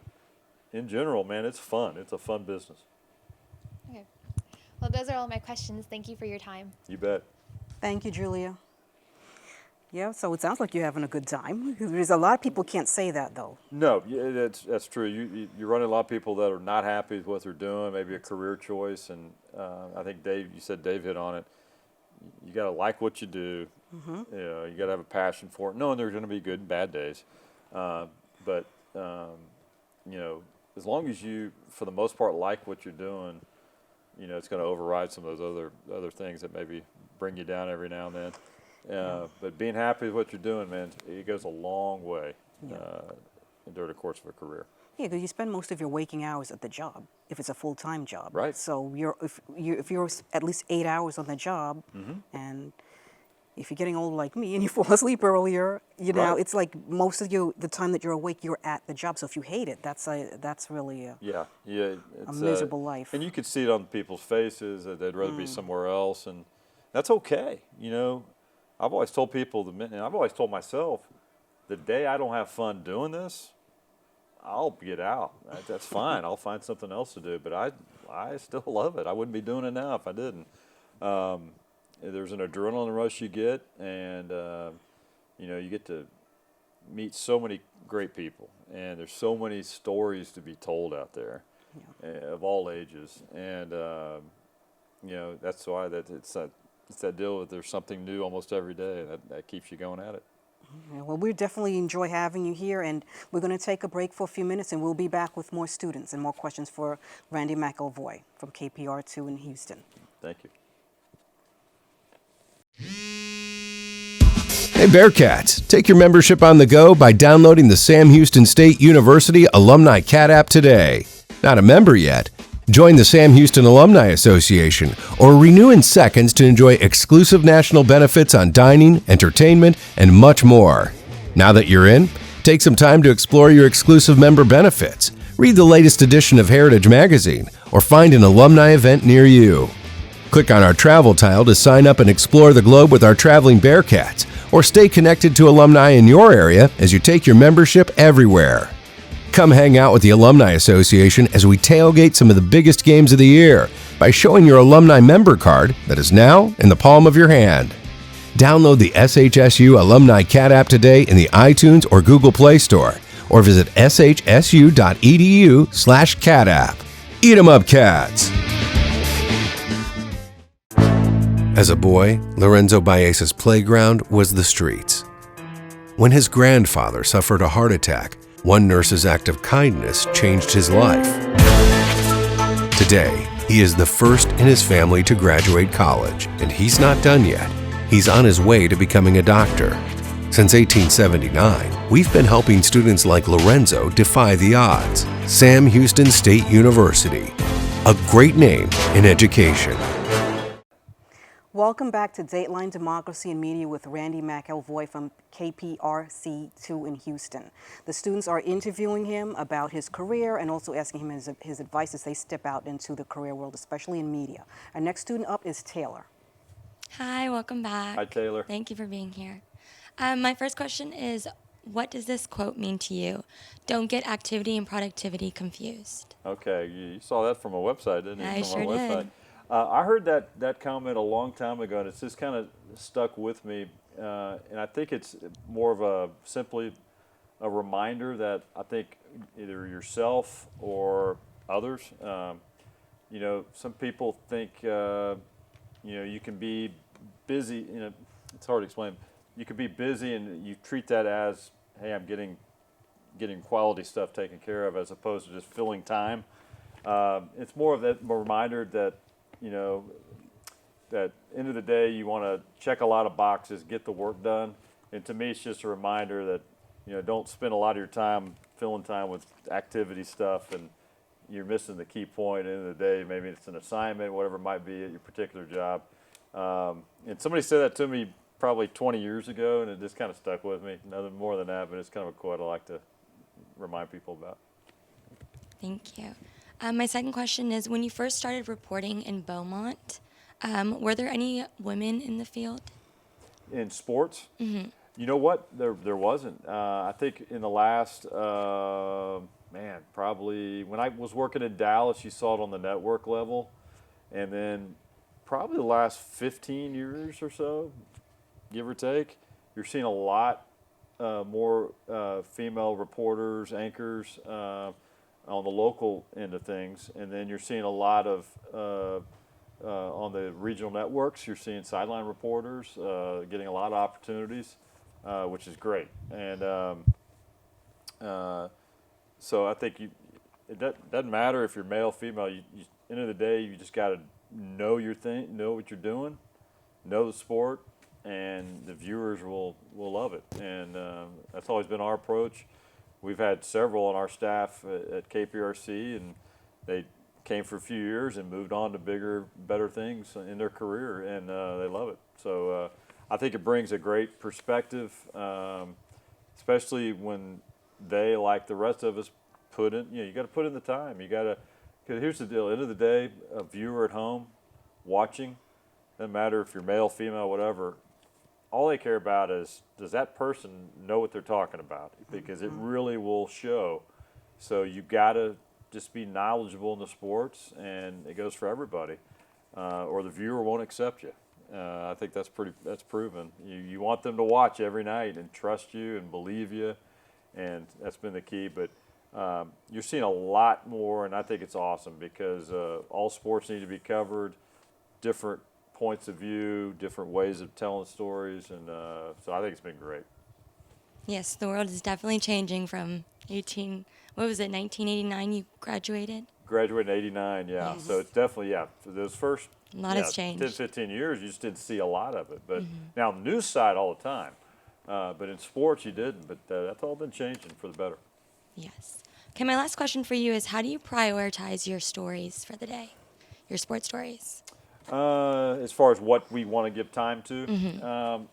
in general, man, it's fun. It's a fun business.
Okay. Well, those are all my questions. Thank you for your time.
You bet.
Thank you, Julia. Yeah, so it sounds like you're having a good time. There's a lot of people can't say that, though.
No, yeah, that's true. You run into a lot of people that are not happy with what they're doing, maybe a career choice, and I think you said Dave hit on it. You got to like what you do. You know, you got to have a passion for it, knowing there's going to be good and bad days. But you know, as long as you, for the most part, like what you're doing, you know, it's going to override some of those other things that maybe bring you down every now and then. But being happy with what you're doing, man, it goes a long way during the course of a career.
Yeah, because you spend most of your waking hours at the job, if it's a full-time job.
Right.
So if you're at least 8 hours on the job, and if you're getting old like me and you fall asleep earlier, you know,
Right.
it's like most of the time that you're awake, you're at the job. So if you hate it, that's really a
It's
miserable life.
And you could see it on people's faces that they'd rather be somewhere else, and that's okay. You know, I've always told people, and I've always told myself, the day I don't have fun doing this, I'll get out. That's fine. I'll find something else to do. But I still love it. I wouldn't be doing it now if I didn't. There's an adrenaline rush you get, and you know, you get to meet so many great people, and there's so many stories to be told out there of all ages, and you know, that's why it's that deal that there's something new almost every day, and that keeps you going at it.
Yeah, well, we definitely enjoy having you here, and we're going to take a break for a few minutes, and we'll be back with more students and more questions for Randy McIlvoy from KPR2 in Houston.
Thank you.
Hey Bearcats, take your membership on the go by downloading the Sam Houston State University Alumni Cat app today. Not a member yet? Join the Sam Houston Alumni Association or renew in seconds to enjoy exclusive national benefits on dining, entertainment, and much more. Now that you're in, take some time to explore your exclusive member benefits. Read the latest edition of Heritage Magazine or find an alumni event near you. Click on our travel tile to sign up and explore the globe with our traveling Bearcats, or stay connected to alumni in your area as you take your membership everywhere. Come hang out with the Alumni Association as we tailgate some of the biggest games of the year by showing your alumni member card that is now in the palm of your hand. Download the SHSU Alumni Cat app today in the iTunes or Google Play Store, or visit shsu.edu/cat app. Eat 'em up, cats! As a boy, Lorenzo Baez's playground was the streets. When his grandfather suffered a heart attack, one nurse's act of kindness changed his life. Today, he is the first in his family to graduate college, and he's not done yet. He's on his way to becoming a doctor. Since 1879, we've been helping students like Lorenzo defy the odds. Sam Houston State University, a great name in education.
Welcome back to Dateline Democracy and Media with Randy McIlvoy from KPRC2 in Houston. The students are interviewing him about his career and also asking him his advice as they step out into the career world, especially in media. Our next student up is Taylor.
Hi, welcome back.
Hi, Taylor.
Thank you for being here. My first question is, what does this quote mean to you? Don't get activity and productivity confused.
Okay, you saw that from a website, didn't you?
I
From
sure
our website.
did.
I heard that comment a long time ago, and it's just kind of stuck with me. And I think it's more of simply a reminder that I think either yourself or others, some people think, you can be busy. It's hard to explain. You can be busy, and you treat that as, hey, I'm getting quality stuff taken care of, as opposed to just filling time. It's more of that reminder that, that end of the day, you want to check a lot of boxes, get the work done. And to me, it's just a reminder that, don't spend a lot of your time filling time with activity stuff, and you're missing the key point. At the end of the day, maybe it's an assignment, whatever it might be at your particular job. And somebody said that to me probably 20 years ago, and it just kind of stuck with me. Nothing more than that, but it's kind of a quote I like to remind people about.
Thank you. My second question is, when you first started reporting in Beaumont, were there any women in the field?
In sports?
Mm-hmm.
You know what? There wasn't. I think in the last, probably when I was working in Dallas, you saw it on the network level. And then probably the last 15 years or so, give or take, you're seeing a lot more female reporters, anchors on the local end of things. And then you're seeing a lot of, on the regional networks, you're seeing sideline reporters getting a lot of opportunities. Which is great, and so I think it doesn't matter if you're male, female. End of the day, you just got to know your thing, know what you're doing, know the sport, and the viewers will love it. And that's always been our approach. We've had several on our staff at KPRC, and they came for a few years and moved on to bigger, better things in their career, and they love it. So. I think it brings a great perspective, especially when they, like the rest of us, put in. You got to put in the time. You got to. Because here's the deal: end of the day, a viewer at home, watching, doesn't matter if you're male, female, whatever. All they care about is, does that person know what they're talking about? Because it really will show. So you got to just be knowledgeable in the sports, and it goes for everybody, or the viewer won't accept you. I think that's proven. You want them to watch every night and trust you and believe you, and that's been the key. But you're seeing a lot more, and I think it's awesome because all sports need to be covered, different points of view, different ways of telling stories, and so I think it's been great.
Yes, the world is definitely changing from 1989 you graduated?
Graduated in 89, yeah.
Yes.
So it's definitely, for those first
A lot has changed.
10, 15 years, you just didn't see a lot of it. But now on the news side all the time. But in sports, you didn't. But that's all been changing for the better.
Yes. Okay, my last question for you is, how do you prioritize your stories for the day, your sports stories?
As far as what we want to give time to,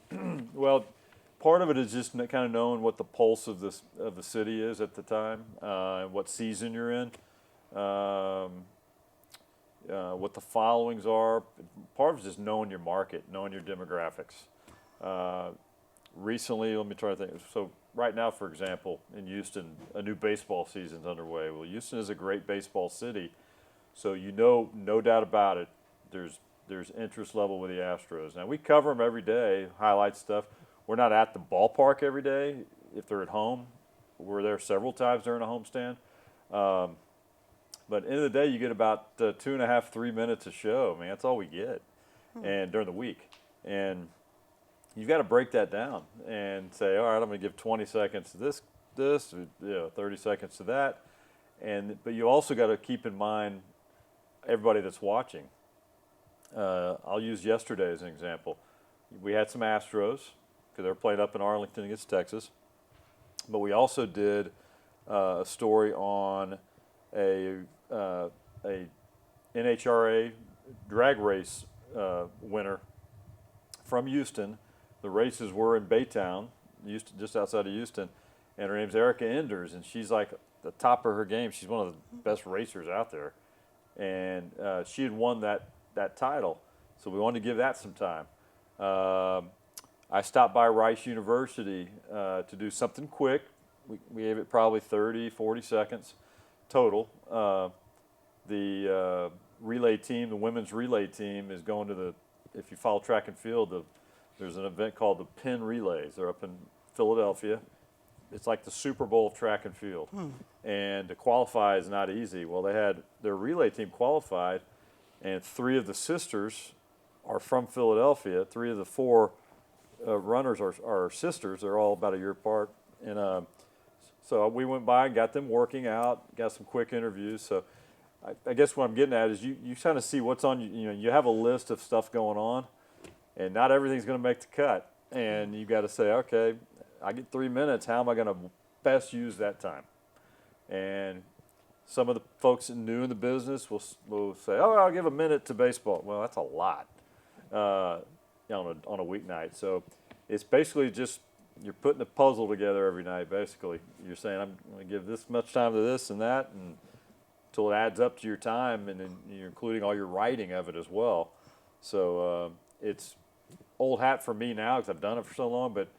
well, part of it is just kind of knowing what the pulse of the city is at the time, what season you're in. What the followings are. Part of it is just knowing your market, knowing your demographics. Recently, let me try to think. So right now, for example, in Houston, a new baseball season's underway. Well, Houston is a great baseball city, so no doubt about it, there's interest level with the Astros. Now, we cover them every day, highlight stuff. We're not at the ballpark every day. If they're at home, we're there several times during a homestand. But at the end of the day, you get about 2.5, 3 minutes a show. I mean, that's all we get, and during the week. And you've got to break that down and say, all right, I'm going to give 20 seconds to this, 30 seconds to that. But you also got to keep in mind everybody that's watching. I'll use yesterday as an example. We had some Astros because they were playing up in Arlington against Texas. But we also did a story on a NHRA drag race winner from Houston. The races were in Baytown, Houston, just outside of Houston, and her name's Erica Enders, and she's like the top of her game. She's one of the best racers out there, and she had won that title, so we wanted to give that some time. I stopped by Rice University to do something quick. We gave it probably 30, 40 seconds total. The relay team, the women's relay team, is going to the, if you follow track and field, there's an event called the Penn Relays. They're up in Philadelphia. It's like the Super Bowl of track and field. And to qualify is not easy. Well, they had their relay team qualified, and 3 of the sisters are from Philadelphia. 3 of the 4 runners are sisters. They're all about a year apart. And so we went by and got them working out, got some quick interviews. So I guess what I'm getting at is you kind of see what's on, you have a list of stuff going on, and not everything's going to make the cut. And you got to say, okay, I get 3 minutes. How am I going to best use that time? And some of the folks new in the business will say, oh, I'll give a minute to baseball. Well, that's a lot on a weeknight. So it's basically just you're putting a puzzle together every night, basically. You're saying, I'm going to give this much time to this and that, and until it adds up to your time, and then you're including all your writing of it as well. So it's old hat for me now because I've done it for so long, but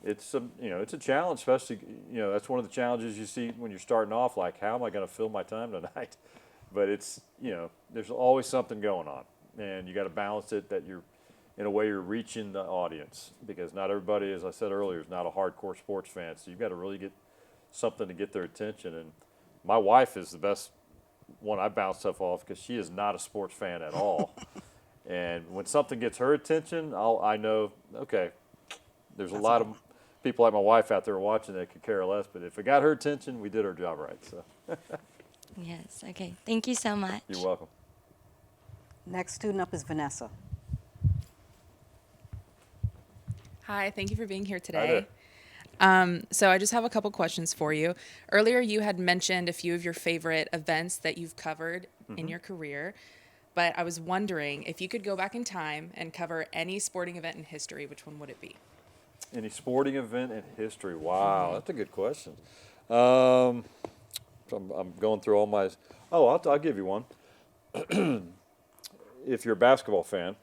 it's it's a challenge, especially, that's one of the challenges you see when you're starting off, like, how am I going to fill my time tonight? But it's, there's always something going on, and you got to balance it that in a way you're reaching the audience, because not everybody, as I said earlier, is not a hardcore sports fan, so you've got to really get something to get their attention. And my wife is the best one I bounce stuff off, because she is not a sports fan at all. And when something gets her attention, I know, okay, there's a lot of people like my wife out there watching that could care less, but if it got her attention, we did our job right. So.
Yes, okay. Thank you so much.
You're welcome.
Next student up is Vanessa.
Hi, thank you for being here
Hi
today. So I just have a couple questions for you. Earlier, you had mentioned a few of your favorite events that you've covered in your career, but I was wondering if you could go back in time and cover any sporting event in history, which one would it be?
Any sporting event in history? Wow, that's a good question. I'm going through all my. Oh, I'll give you one. If you're a basketball fan,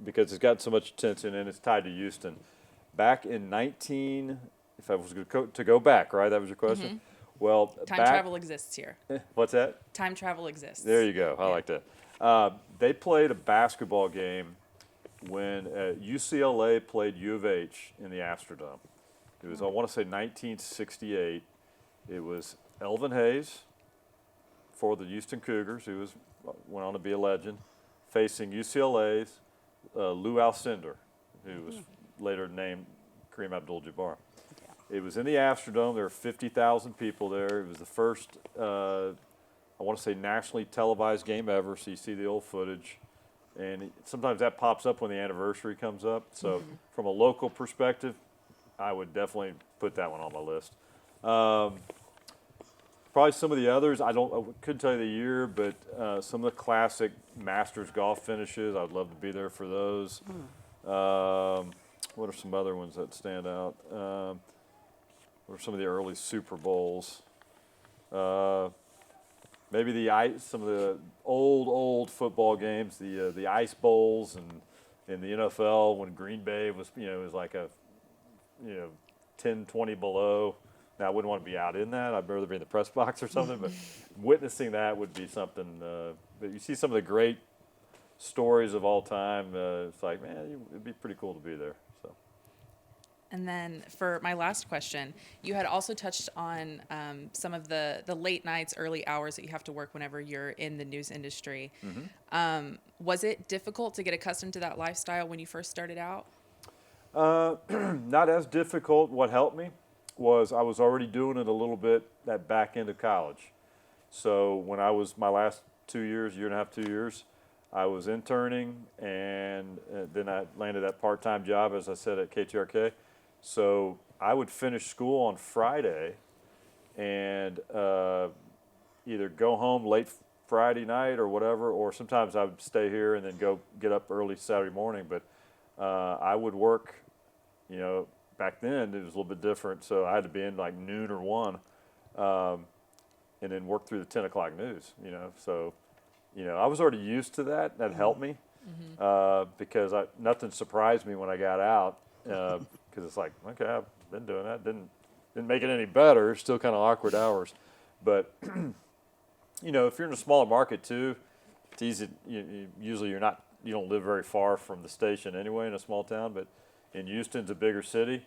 because it's got so much attention and it's tied to Houston. Back in if I was to go back, right? That was your question? Well,
Time travel exists here.
What's that?
Time travel exists.
There you go. I like that. They played a basketball game when UCLA played U of H in the Astrodome. It was, I want to say, 1968. It was Elvin Hayes for the Houston Cougars, who went on to be a legend, facing UCLA's Lou Alcindor, who was later named Kareem Abdul-Jabbar. It was in the Astrodome. There were 50,000 people there. It was the first, I want to say, nationally televised game ever, so you see the old footage. And sometimes that pops up when the anniversary comes up. So from a local perspective, I would definitely put that one on my list. Probably some of the others, I couldn't tell you the year, but some of the classic Masters golf finishes, I'd love to be there for those. What are some other ones that stand out? What are some of the early Super Bowls? Maybe some of the old football games, the Ice Bowls, and in the NFL when Green Bay was, it was like a, 10, 20 below. Now, I wouldn't want to be out in that. I'd rather be in the press box or something, but witnessing that would be something. But you see some of the great stories of all time. It's like, man, it'd be pretty cool to be there. So.
And then for my last question, you had also touched on some of the late nights, early hours that you have to work whenever you're in the news industry. Was it difficult to get accustomed to that lifestyle when you first started out?
Not as difficult. What helped me was I was already doing it a little bit that back end of college. So when I was my last 2 years, year and a half, 2 years, I was interning, and then I landed that part-time job, as I said, at KPRC. So I would finish school on Friday and either go home late Friday night or whatever, or sometimes I would stay here and then go get up early Saturday morning. But I would work, back then it was a little bit different, so I had to be in like noon or 1, and then work through the 10 o'clock news, So, I was already used to that. That helped me. because nothing surprised me when I got out, because it's like, okay, I've been doing that. Didn't make it any better. Still kind of awkward hours, but you know, if you're in a smaller market too, it's easy. Usually you don't live very far from the station anyway in a small town, but in Houston's a bigger city.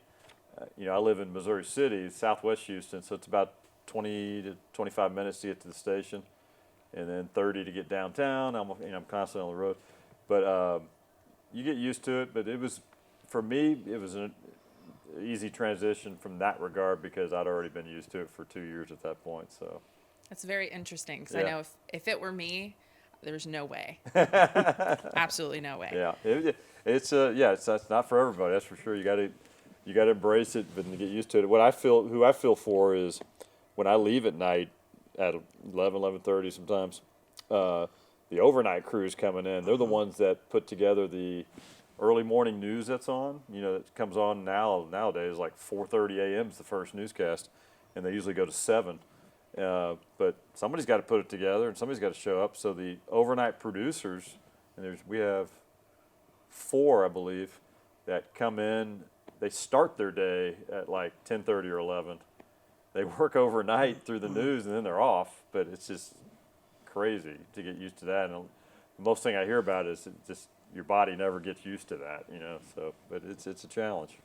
You know, I live in Missouri City, southwest Houston, so it's about 20 to 25 minutes to get to the station, and then 30 to get downtown. I'm constantly on the road, but you get used to it. But for me, it was an easy transition from that regard because I'd already been used to it for 2 years at that point. So
That's very interesting because
Yeah.
I know if it were me, there's no way. Absolutely no way.
yeah, it's not for everybody. That's for sure. You got to embrace it, but get used to it. Who I feel for is when I leave at night at 11:30 sometimes. The overnight crews coming in, they're the ones that put together the early morning news that's on. You know, it comes on nowadays like 4:30 a.m. is the first newscast, and they usually go to 7. But somebody's got to put it together, and somebody's got to show up. So the overnight producers, and we have 4, I believe, that come in. They start their day at like 10:30 or 11. They work overnight through the news, and then they're off. But it's just crazy to get used to that. And the most thing I hear about is just your body never gets used to that, you know. So, but it's a challenge.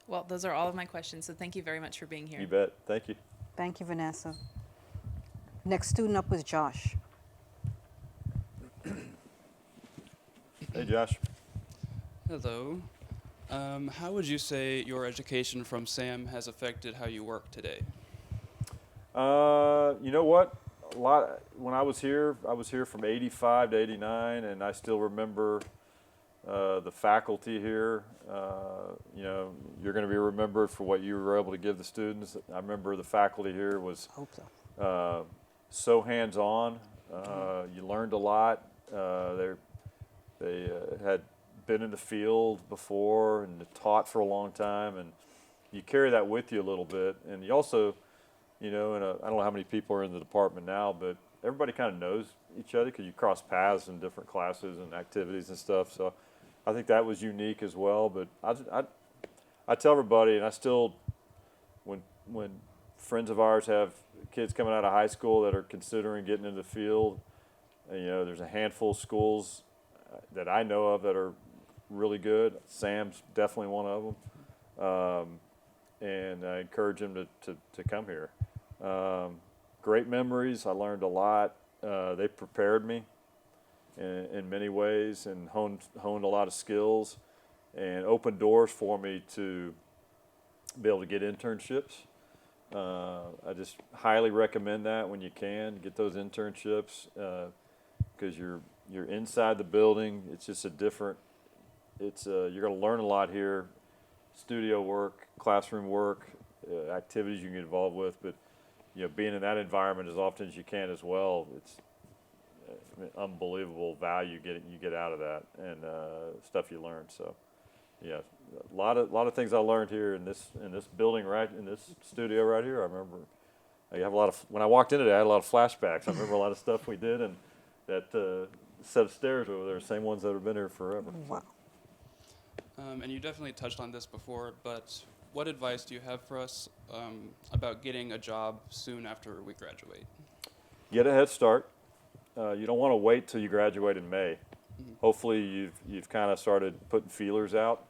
Well, those are all of my questions. So thank you very much for being here.
You bet. Thank you.
Thank you, Vanessa. Next student up was Josh.
Hey, Josh.
Hello. How would you say your education from Sam has affected how you work today?
You know what? When I was here from 85 to 89, and I still remember the faculty here. You know, you're going to be remembered for what you were able to give the students. I remember the faculty here was so hands-on. You learned a lot. They had been in the field before and taught for a long time, and you carry that with you a little bit. And you also, you know, I don't know how many people are in the department now, but everybody kind of knows each other because you cross paths in different classes and activities and stuff. So I think that was unique as well. But I tell everybody, and I still, when friends of ours have kids coming out of high school that are considering getting into the field, you know, there's a handful of schools that I know of that are really good. Sam's definitely one of them. And I encourage them to come here. Great memories. I learned a lot. They prepared me in many ways and honed a lot of skills and opened doors for me to be able to get internships. I just highly recommend that when you can get those internships because you're inside the building. It's just a different. You're going to learn a lot here. Studio work, classroom work, activities you can get involved with, but you know, being in that environment as often as you can as well, it's unbelievable value you get out of that and stuff you learn. So, yeah, a lot of things I learned here in this building in this studio right here. I remember when I walked in today, I had a lot of flashbacks. I remember a lot of stuff we did, and that set of stairs over there, same ones that have been here forever.
Wow.
And you definitely touched on this before, but what advice do you have for us about getting a job soon after we graduate?
Get a head start. You don't want to wait till you graduate in May. Mm-hmm. Hopefully you've kind of started putting feelers out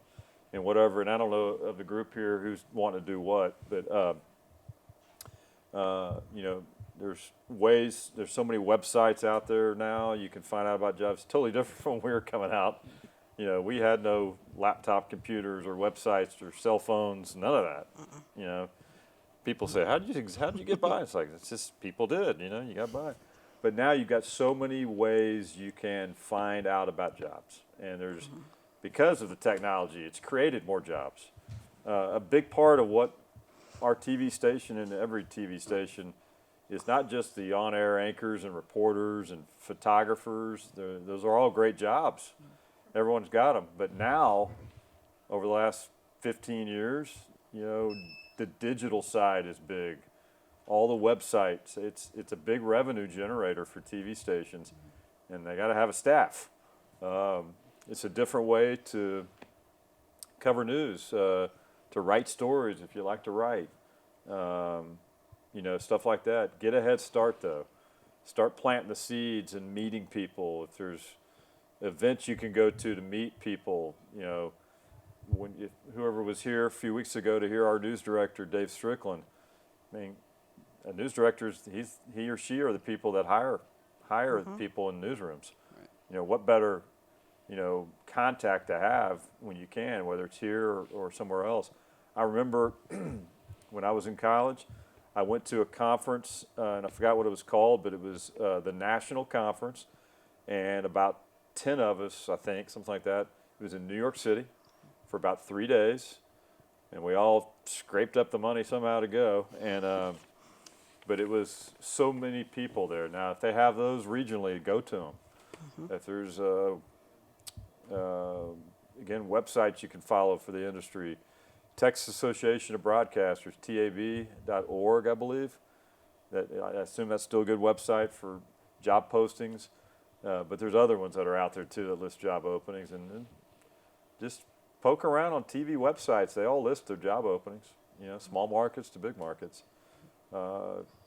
and whatever. And I don't know of the group here who's wanting to do what, but you know, there's so many websites out there now. You can find out about jobs. It's totally different from when we were coming out. You know, we had no laptop computers or websites or cell phones, none of that. You know, people say, how did you get by? It's like, it's just people did, you know, you got by. But now you've got so many ways you can find out about jobs. And there's, because of the technology, it's created more jobs. A big part of what our TV station and every TV station is not just the on-air anchors and reporters and photographers. Those are all great jobs. Everyone's got them. But now, over the last 15 years, you know, the digital side is big. All the websites, it's a big revenue generator for TV stations, and they got to have a staff. it's a different way to cover news, to write stories if you like to write, you know, stuff like that. Get a head start though. Start planting the seeds and meeting people. If there's events you can go to meet people, you know, whoever was here a few weeks ago to hear our news director, Dave Strickland, I mean, a news director, he or she are the people that hire people in newsrooms.
Right.
You know, what better, you know, contact to have when you can, whether it's here or somewhere else. I remember when I was in college, I went to a conference, and I forgot what it was called, but it was the national conference, and about 10 of us, I think, something like that. It was in New York City for about 3 days, and we all scraped up the money somehow to go. And but it was so many people there. Now, if they have those regionally, go to them. If there's again, websites you can follow for the industry. Texas Association of Broadcasters, tab.org, I believe. I assume that's still a good website for job postings. But there's other ones that are out there too that list job openings, and just poke around on TV websites. They all list their job openings, you know, small markets to big markets.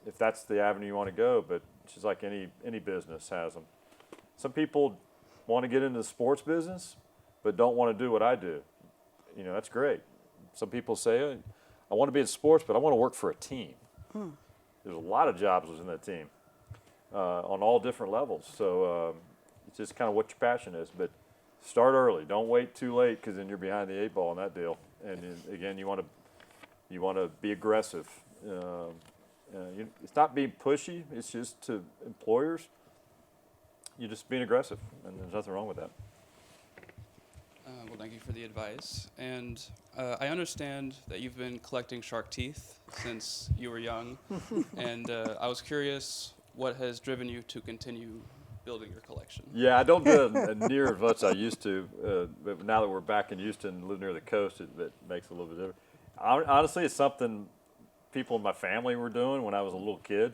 If that's the avenue you want to go, but it's just like any business has them. Some people want to get into the sports business, but don't want to do what I do. You know, that's great. Some people say, I want to be in sports, but I want to work for a team. There's a lot of jobs within that team on all different levels. So it's just kind of what your passion is. But start early. Don't wait too late, because then you're behind the 8 ball on that deal. And again, you want to be aggressive. It's not being pushy. It's just to employers. You're just being aggressive, and there's nothing wrong with that.
Well, thank you for the advice. And I understand that you've been collecting shark teeth since you were young. And I was curious what has driven you to continue building your collection.
Yeah, I don't do it near as much as I used to. But now that we're back in Houston, live near the coast, it makes it a little bit different. Honestly, it's something people in my family were doing when I was a little kid.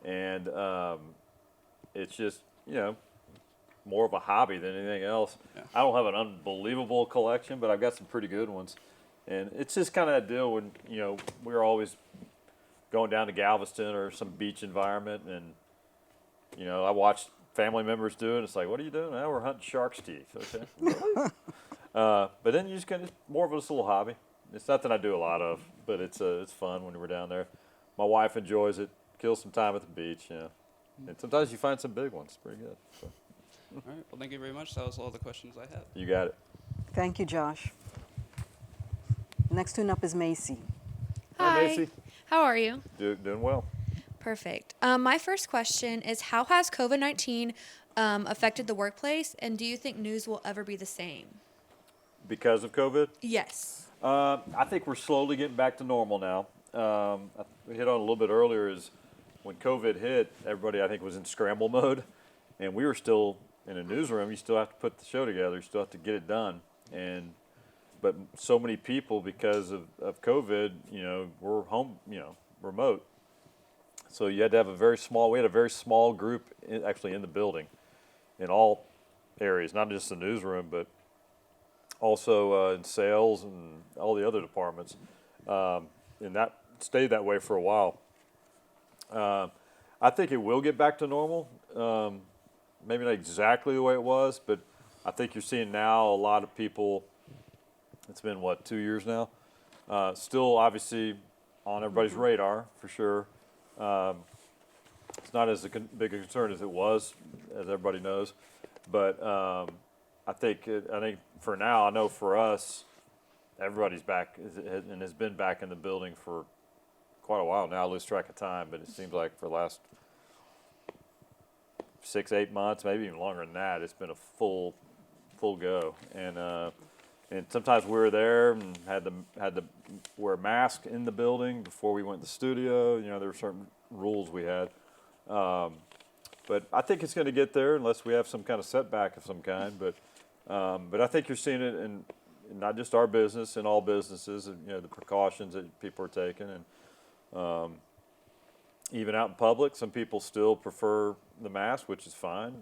And it's just, you know, more of a hobby than anything else.
Yeah.
I don't have an unbelievable collection, but I've got some pretty good ones. And it's just kind of that deal when, you know, we're always going down to Galveston or some beach environment, and, you know, I watch family members do it. It's like, what are you doing? Well, we're hunting shark's teeth. Okay. But then you just kind of, more of a little hobby. It's nothing I do a lot of, but it's fun when we're down there. My wife enjoys it. Kills some time at the beach, you know. And sometimes you find some big ones. Pretty good. So.
All right. Well, thank you very much. That was all the questions I had.
You got it.
Thank you, Josh. Next tune up is Macy.
Hi, Macy.
How are you?
Doing well.
Perfect. My first question is, how has COVID-19 affected the workplace, and do you think news will ever be the same?
Because of COVID?
Yes.
I think we're slowly getting back to normal now. We hit on a little bit earlier is when COVID hit, everybody I think was in scramble mode, and we were still in a newsroom. You still have to put the show together. You still have to get it done. But so many people, because of COVID, you know, were home, you know, remote. So you had to have we had a very small group actually in the building in all areas, not just the newsroom, but also in sales and all the other departments. And that stayed that way for a while. I think it will get back to normal. Maybe not exactly the way it was, but I think you're seeing now a lot of people, it's been, 2 years now? Still obviously on everybody's radar, for sure. It's not as big a concern as it was, as everybody knows. But I think for now, I know for us, everybody's back and has been back in the building for quite a while now. I lose track of time, but it seems like for the last 6-8 months, maybe even longer than that, it's been a full go. And sometimes we were there and had to wear a mask in the building before we went to the studio. You know, there were certain rules we had. But I think it's going to get there unless we have some kind of setback of some kind. But I think you're seeing it in not just our business, in all businesses. You know, the precautions that people are taking, and even out in public, some people still prefer the mask, which is fine.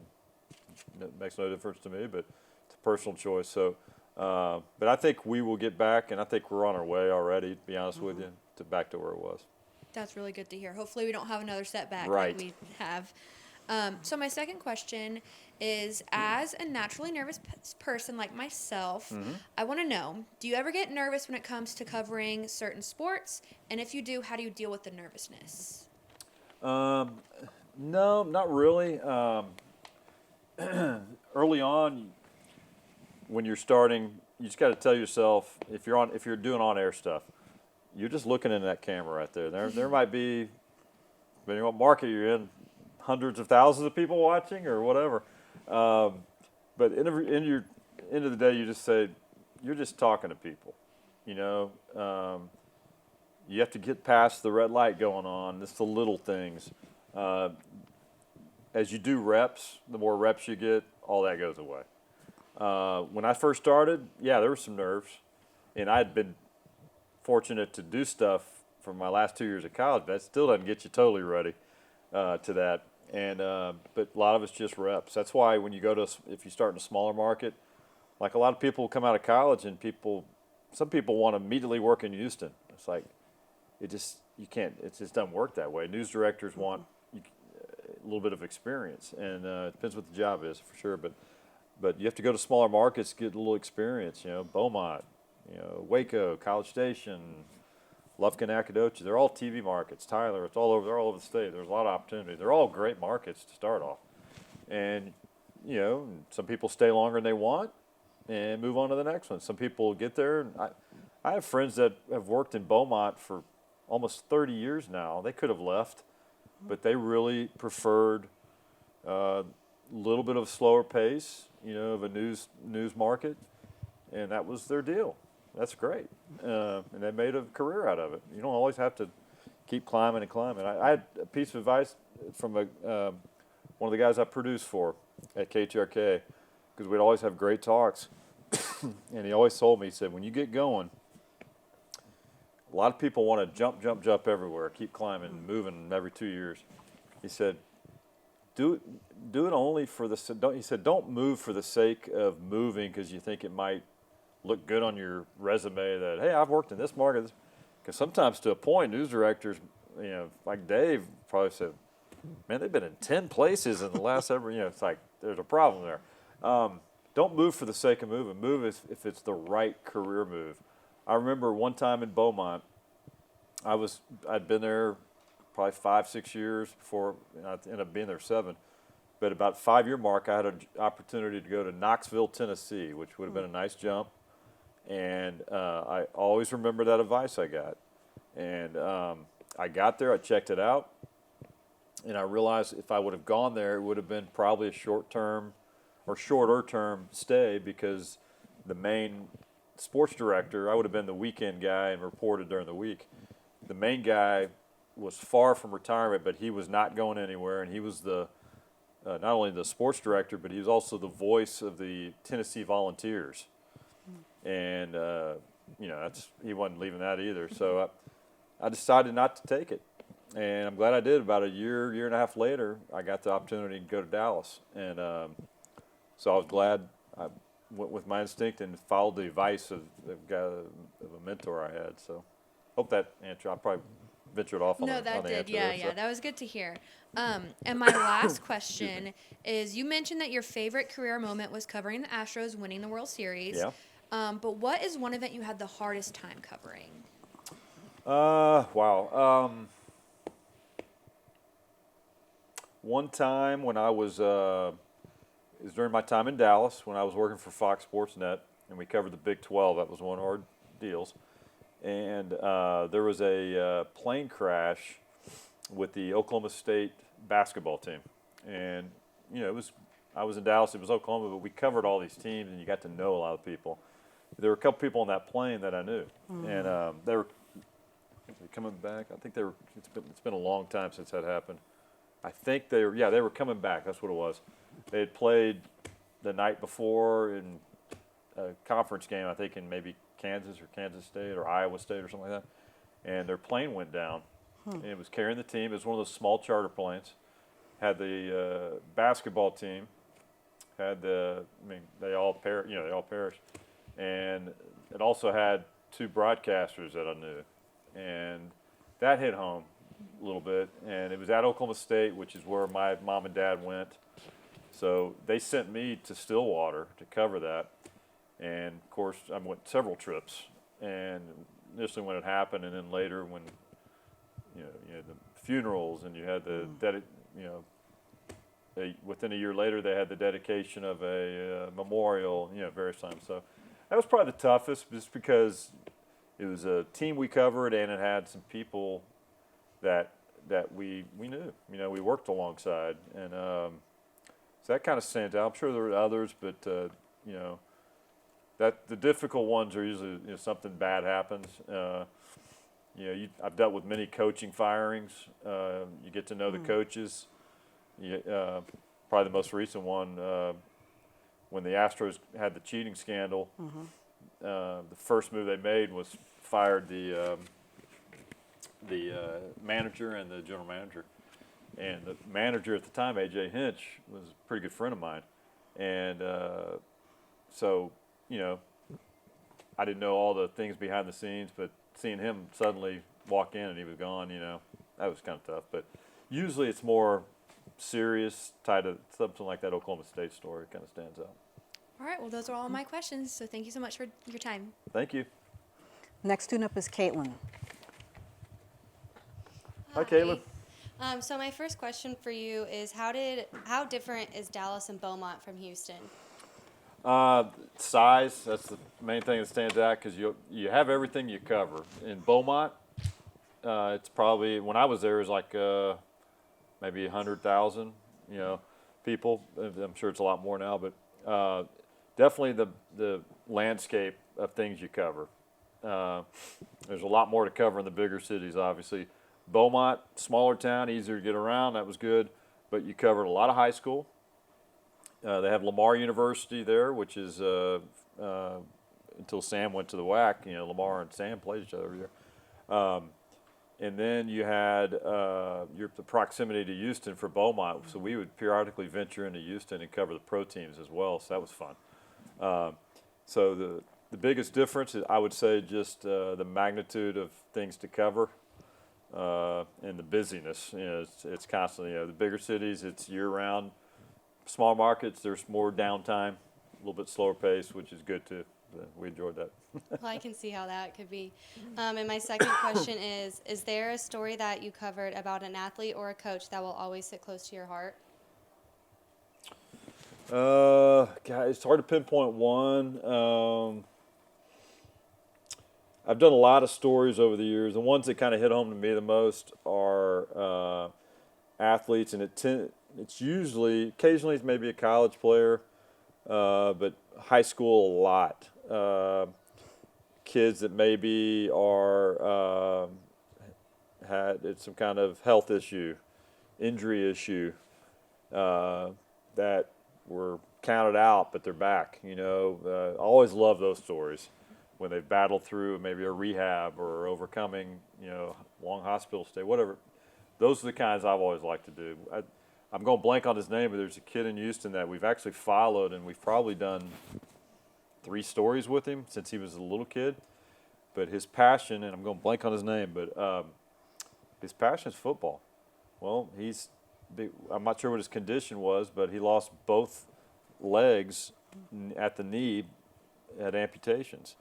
It makes no difference to me. But to personal choice. So, but I think we will get back, and I think we're on our way already, to be honest with you, to back to where it was.
That's really good to hear. Hopefully, we don't have another setback
Right.
like we have. So my second question is, as a naturally nervous person like myself, I want to know, do you ever get nervous when it comes to covering certain sports? And if you do, how do you deal with the nervousness?
No, not really. Early on, when you're starting, you just got to tell yourself, if you're doing on-air stuff, you're just looking in that camera right there. There might be, depending on what market you're in, hundreds of thousands of people watching or whatever. But in your end of the day, you just say, you're just talking to people. You know, you have to get past the red light going on. It's the little things. As you do reps, the more reps you get, all that goes away. When I first started, yeah, there were some nerves, and I had been fortunate to do stuff for my last 2 years of college, but that still doesn't get you totally ready to that. And but a lot of it's just reps. That's why when you go to, if you start in a smaller market, like a lot of people come out of college and some people want to immediately work in Houston. It's like, you can't, it just doesn't work that way. News directors want a little bit of experience, and it depends what the job is for sure. But you have to go to smaller markets, get a little experience. You know, Beaumont, you know, Waco, College Station, Lufkin, Nacogdoches. They're all TV markets. Tyler, it's all over. They're all over the state. There's a lot of opportunity. They're all great markets to start off, and you know, some people stay longer than they want and move on to the next one. Some people get there. And I have friends that have worked in Beaumont for almost 30 years now. They could have left, but they really preferred a little bit of a slower pace, you know, of a news market, and that was their deal. That's great, and they made a career out of it. You don't always have to keep climbing and climbing. I had a piece of advice from one of the guys I produced for at KTRK, because we'd always have great talks, and he always told me, he said, when you get going, a lot of people want to jump everywhere, keep climbing, moving every 2 years. He said, do it only for don't move for the sake of moving because you think it might look good on your resume that, hey, I've worked in this market. Because sometimes to a point, news directors, you know, like Dave probably said, man, they've been in 10 places in the last you know, it's like there's a problem there. Don't move for the sake of moving. Move if it's the right career move. I remember one time in Beaumont, I'd been there probably 5-6 years before I ended up being there 7. But about 5-year mark, I had an opportunity to go to Knoxville, Tennessee, which would have been a nice jump. And I always remember that advice I got. And I got there, I checked it out, and I realized if I would have gone there, it would have been probably a shorter-term stay, because the main sports director, I would have been the weekend guy and reported during the week. The main guy was far from retirement, but he was not going anywhere, and he was the not only the sports director, but he was also the voice of the Tennessee Volunteers. And you know, he wasn't leaving that either. So I decided not to take it, and I'm glad I did. About a year and a half later, I got the opportunity to go to Dallas, and so I was glad I went with my instinct and followed the advice of a mentor I had. So hope that answered. I probably ventured off on the
that did.
answer
Yeah,
there,
yeah,
so.
That was good to hear. And my last question is, you mentioned that your favorite career moment was covering the Astros winning the World Series.
Yeah.
But what is one event you had the hardest time covering?
Wow. One time when I was, it was during my time in Dallas when I was working for Fox Sports Net, and we covered the Big 12. That was one of our deals. And there was a plane crash with the Oklahoma State basketball team. And, you know, I was in Dallas, it was Oklahoma, but we covered all these teams, and you got to know a lot of people. There were a couple people on that plane that I knew, and they were coming back. I think it's been a long time since that happened. I think they were coming back. That's what it was. They had played the night before in a conference game, I think in maybe Kansas or Kansas State or Iowa State or something like that, and their plane went down. And it was carrying the team. It was one of those small charter planes. Had the basketball team, had they all perished. And it also had 2 broadcasters that I knew. And that hit home a little bit. And it was at Oklahoma State, which is where my mom and dad went. So they sent me to Stillwater to cover that. And of course, I went several trips. And initially when it happened, and then later when you had the funerals, and you had the within a year later they had the dedication of a memorial, various times. So that was probably the toughest, just because it was a team we covered, and it had some people that we knew, we worked alongside, and so that kind of stands out. I'm sure there were others, but that the difficult ones are usually something bad happens. I've dealt with many coaching firings. You get to know the coaches. Probably the most recent one, when the Astros had the cheating scandal, the first move they made was fired the manager and the general manager. And the manager at the time, A.J. Hinch, was a pretty good friend of mine. And so, I didn't know all the things behind the scenes, but seeing him suddenly walk in and he was gone, that was kind of tough. But usually it's more serious, tied to something like that Oklahoma State story kind of stands out.
All right, well, those are all my questions, so thank you so much for your time.
Thank you.
Next student up is Caitlin.
Hi, Caitlin.
So my first question for you is how different is Dallas and Beaumont from Houston?
Size, that's the main thing that stands out, because you have everything you cover. In Beaumont, it's probably, when I was there, it was like maybe 100,000, people. I'm sure it's a lot more now, but definitely the landscape of things you cover. There's a lot more to cover in the bigger cities, obviously. Beaumont, smaller town, easier to get around, that was good, but you covered a lot of high school. They have Lamar University there, which is until Sam went to the WAC. Lamar and Sam played each other every year. And then you had the proximity to Houston for Beaumont, so we would periodically venture into Houston and cover the pro teams as well. So that was fun. So the biggest difference is, I would say, just the magnitude of things to cover and the busyness. It's constantly. The bigger cities, it's year-round. Small markets, there's more downtime, a little bit slower pace, which is good too. We enjoyed that.
Well, I can see how that could be. And my second question is there a story that you covered about an athlete or a coach that will always sit close to your heart?
God, it's hard to pinpoint one. I've done a lot of stories over the years. The ones that kind of hit home to me the most are athletes, and it's usually, occasionally it's maybe a college player, but high school a lot. Kids that maybe had some kind of health issue, injury issue, that were counted out, but they're back. I always love those stories when they've battled through maybe a rehab or overcoming, long hospital stay, whatever. Those are the kinds I've always liked to do. I'm going blank on his name, but there's a kid in Houston that we've actually followed, and we've probably done 3 stories with him since he was a little kid. But his passion, and I'm going blank on his name, but his passion is football. Well, I'm not sure what his condition was, but he lost both legs at the knee, had amputations.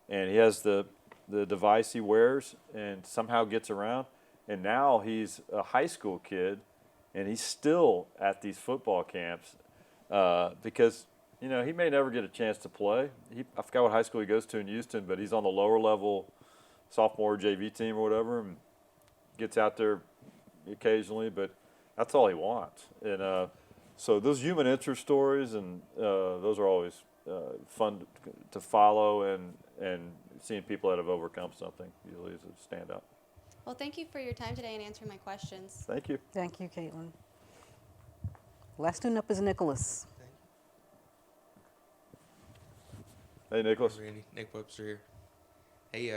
And he has the device he wears and somehow gets around. And now he's a high school kid, and he's still at these football camps because, he may never get a chance to play. I forgot what high school he goes to in Houston, but he's on the lower level sophomore JV team or whatever, and gets out there occasionally, but that's all he wants. And so those human interest stories, and those are always fun to follow, and seeing people that have overcome something usually is a standout.
Well, thank you for your time today and answering my questions.
Thank you.
Thank you, Caitlin. Last student up is Nicholas.
Hey, Nicholas.
Randy, Nick Webster here. Hey,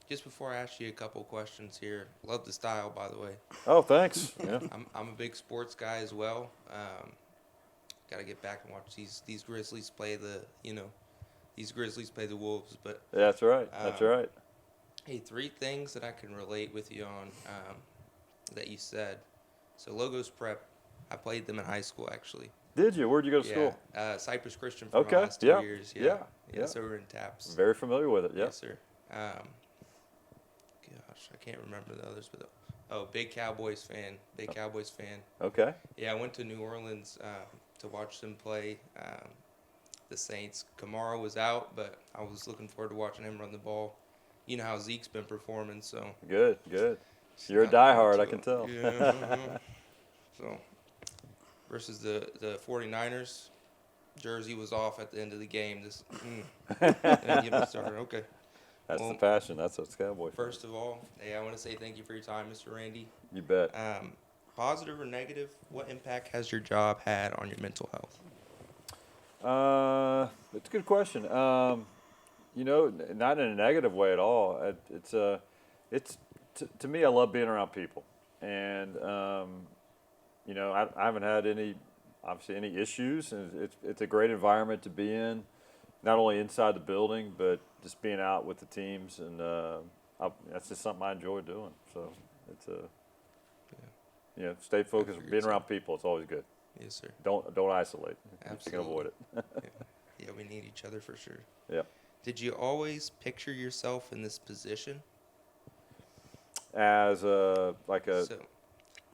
just before I ask you a couple questions here, love the style, by the way.
Oh, thanks. Yeah.
I'm a big sports guy as well. Got to get back and watch these Grizzlies play the Wolves. But
That's right. That's right.
hey, 3 things that I can relate with you on that you said. So Logos Prep, I played them in high school actually.
Did you? Where'd you go to school?
Cypress Christian for the last 2 years.
Yeah.
So we're in TAPS.
Very familiar with it. Yeah.
Yes, sir. Gosh, I can't remember the others, but big Cowboys fan.
Okay.
Yeah, I went to New Orleans to watch them play the Saints. Kamara was out, but I was looking forward to watching him run the ball. You know how Zeke's been performing, so.
Good. You're a diehard, I can tell.
Yeah. So, versus the 49ers, jersey was off at the end of the game. Didn't get me started. Okay.
That's the passion. That's what's Cowboy.
First of all, hey, I want to say thank you for your time, Mr. Randy.
You bet.
Positive or negative, what impact has your job had on your mental health?
It's a good question. Not in a negative way at all. To me, I love being around people, and I haven't had any issues, and it's a great environment to be in, not only inside the building, but just being out with the teams, and that's just something I enjoy doing. So it's stay focused, being around people. It's always good.
Yes, sir.
Don't isolate. If you can avoid it.
Yeah, we need each other for sure.
Yeah.
Did you always picture yourself in this position?
As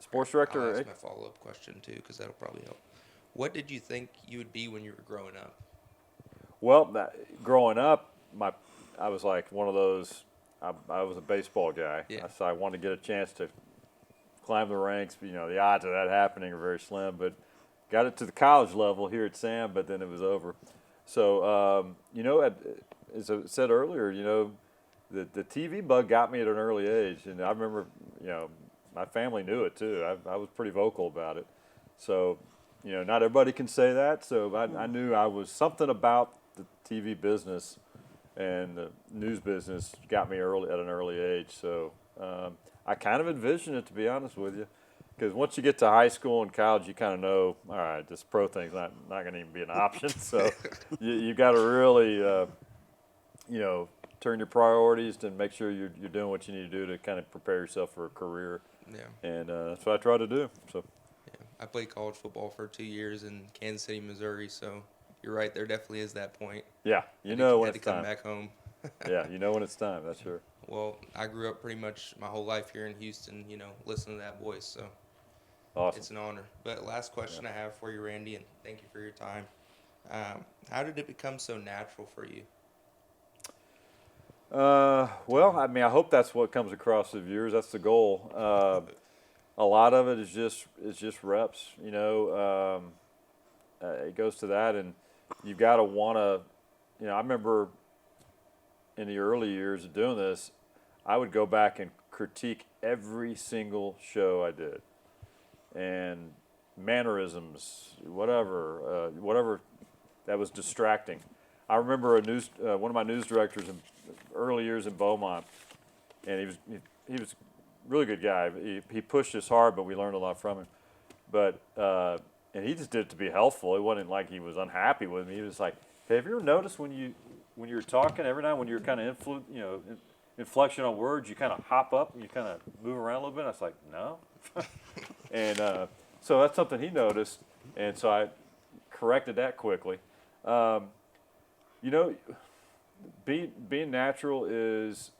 sports director?
I'll ask my follow-up question too, because that'll probably help. What did you think you would be when you were growing up?
Well, growing up, I was like one of those. I was a baseball guy, so I wanted to get a chance to climb the ranks. The odds of that happening are very slim. But got it to the college level here at Sam, but then it was over. So as I said earlier, the TV bug got me at an early age, and I remember, my family knew it too. I was pretty vocal about it. So, not everybody can say that. So I knew I was something about the TV business and the news business got me at an early age. So I kind of envisioned it, to be honest with you, because once you get to high school and college, you kind of know, all right, this pro thing's not going to even be an option. So you got to really, turn your priorities and make sure you're doing what you need to do to kind of prepare yourself for a career.
Yeah.
And that's what I try to do. So.
Yeah. I played college football for 2 years in Kansas City, Missouri. So you're right. There definitely is that point.
Yeah. When it's time.
Had to come back home.
Yeah. When it's time. That's sure.
Well, I grew up pretty much my whole life here in Houston, listening to that voice. So
awesome.
It's an honor. But last question I have for you, Randy, and thank you for your time. How did it become so natural for you?
Well, I hope that's what comes across the viewers. That's the goal. A lot of it is just reps. It goes to that, and you've got to want to. I remember in the early years of doing this, I would go back and critique every single show I did, and mannerisms, whatever that was distracting. I remember one of my news directors in early years in Beaumont, and he was a really good guy. He pushed us hard, but we learned a lot from him. But and he just did it to be helpful. It wasn't like he was unhappy with me. He was like, "Hey, have you ever noticed when you're talking every now when you're kind of inflection on words, you kind of hop up and you kind of move around a little bit?" I was like, "No," and so that's something he noticed, and so I corrected that quickly. Being natural is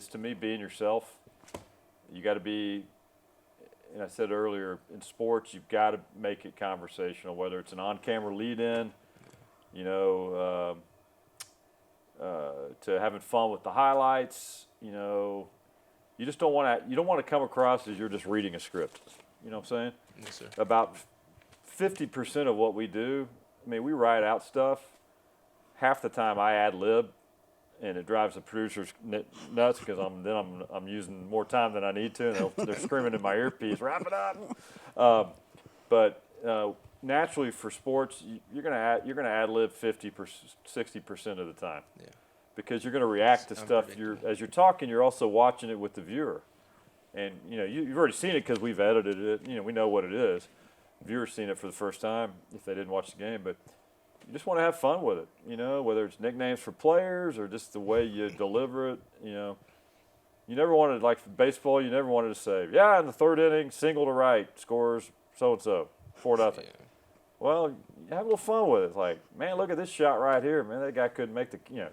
to me being yourself. You got to be, and I said earlier, in sports, you've got to make it conversational, whether it's an on-camera lead-in, to having fun with the highlights. You just don't want to come across as you're just reading a script. You know what I'm saying?
Yes, sir.
About 50% of what we do, we write out stuff. Half the time I ad lib, and it drives the producers nuts because I'm using more time than I need to, and they're screaming in my earpiece, "Wrap it up!" But naturally, for sports, you're gonna ad lib 60% of the time, because you're gonna react to stuff. As you're talking, you're also watching it with the viewer, and you've already seen it because we've edited it. We know what it is, viewers seen it for the first time if they didn't watch the game, but you just want to have fun with it, you know, whether it's nicknames for players or just the way you deliver it, you know. You never wanted, like baseball, you never wanted to say, yeah, in the third inning, single to right, scores so-and-so, 4-0.
Yeah.
Well, you have a little fun with it. It's like, man, look at this shot right here. Man, that guy couldn't make the, you know,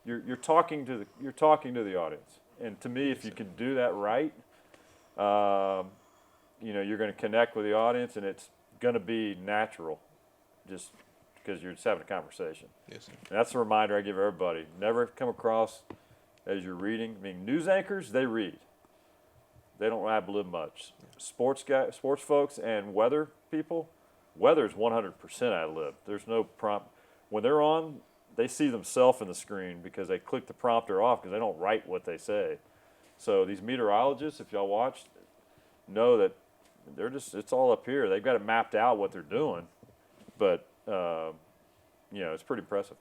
you're talking to the audience. And to me, if you can do that right, you know, you're going to connect with the audience, and it's going to be natural, just because you're just having a conversation.
Yes, sir.
And that's a reminder I give everybody. Never come across as you're reading. I mean, news anchors, they read. They don't ad-lib much. Sports folks and weather people, weather is 100% ad-lib. There's no prompt. When they're on, they see themselves in the screen because they click the prompter off because they don't write what they say. So these meteorologists, if y'all watched, know that they're just, it's all up here. They've got it mapped out what they're doing, but you know, it's pretty impressive.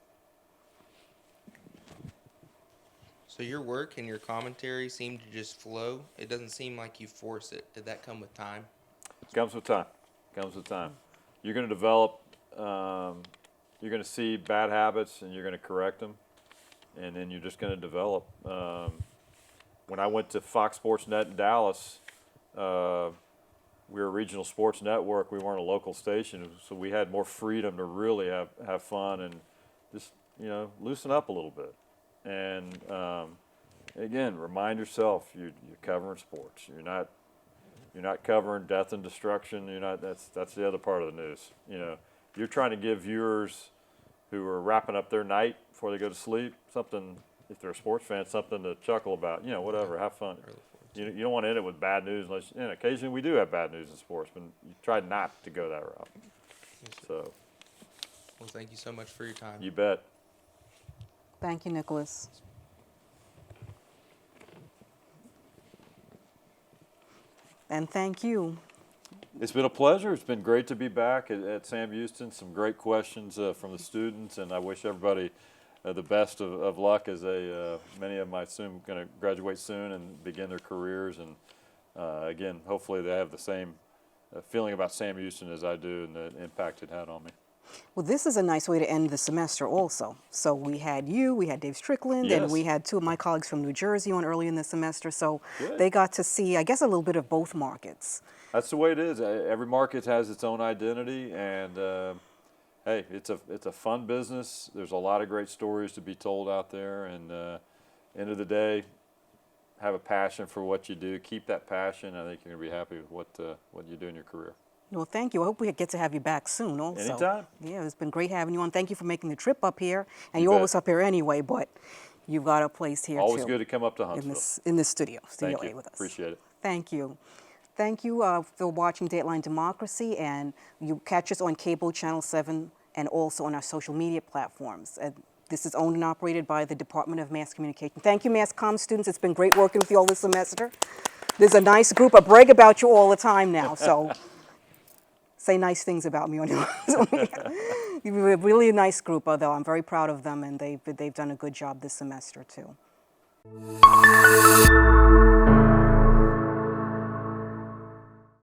So your work and your commentary seem to just flow. It doesn't seem like you force it. Did that come with time?
Comes with time. Comes with time. You're going to develop, you're going to see bad habits and you're going to correct them, and then you're just going to develop. When I went to Fox Sports Net in Dallas, we were a regional sports network. We weren't a local station, so we had more freedom to really have fun and just, you know, loosen up a little bit. And again, remind yourself you're covering sports. You're not covering death and destruction. You're not. That's the other part of the news. You know, you're trying to give viewers who are wrapping up their night before they go to sleep something. If they're a sports fan, something to chuckle about. You know, whatever. Have fun. You don't want to end it with bad news unless. And occasionally we do have bad news in sports, but you try not to go that route. So.
Well, thank you so much for your time.
You bet.
Thank you, Nicholas. And thank you.
It's been a pleasure. It's been great to be back at Sam Houston. Some great questions from the students, and I wish everybody the best of luck as many of them I assume going to graduate soon and begin their careers. And again, hopefully they have the same feeling about Sam Houston as I do and the impact it had on me.
Well, this is a nice way to end the semester also. So we had you, we had Dave Strickland,
Yes.
and we had two of my colleagues from New Jersey on early in the semester. So
Good.
they got to see, I guess, a little bit of both markets.
That's the way it is. Every market has its own identity, and hey, it's a fun business. There's a lot of great stories to be told out there, and end of the day, have a passion for what you do. Keep that passion. I think you're going to be happy with what you do in your career.
Well, thank you. I hope we get to have you back soon also.
Anytime.
Yeah, it's been great having you on. Thank you for making the trip up here. And
You
you're
bet.
always up here anyway, but you've got a place here
Always
too.
good to come up to Huntsville.
In this studio
Thank
A
you.
with us.
Appreciate it.
Thank you. Thank you for watching Dateline Democracy, and you catch us on cable channel 7 and also on our social media platforms. This is owned and operated by the Department of Mass Communication. Thank you, Mass Comm students. It's been great working with you all this semester. There's a nice group. I brag about you all the time now, so say nice things about me on your You're a really nice group, although I'm very proud of them, and they've done a good job this semester too.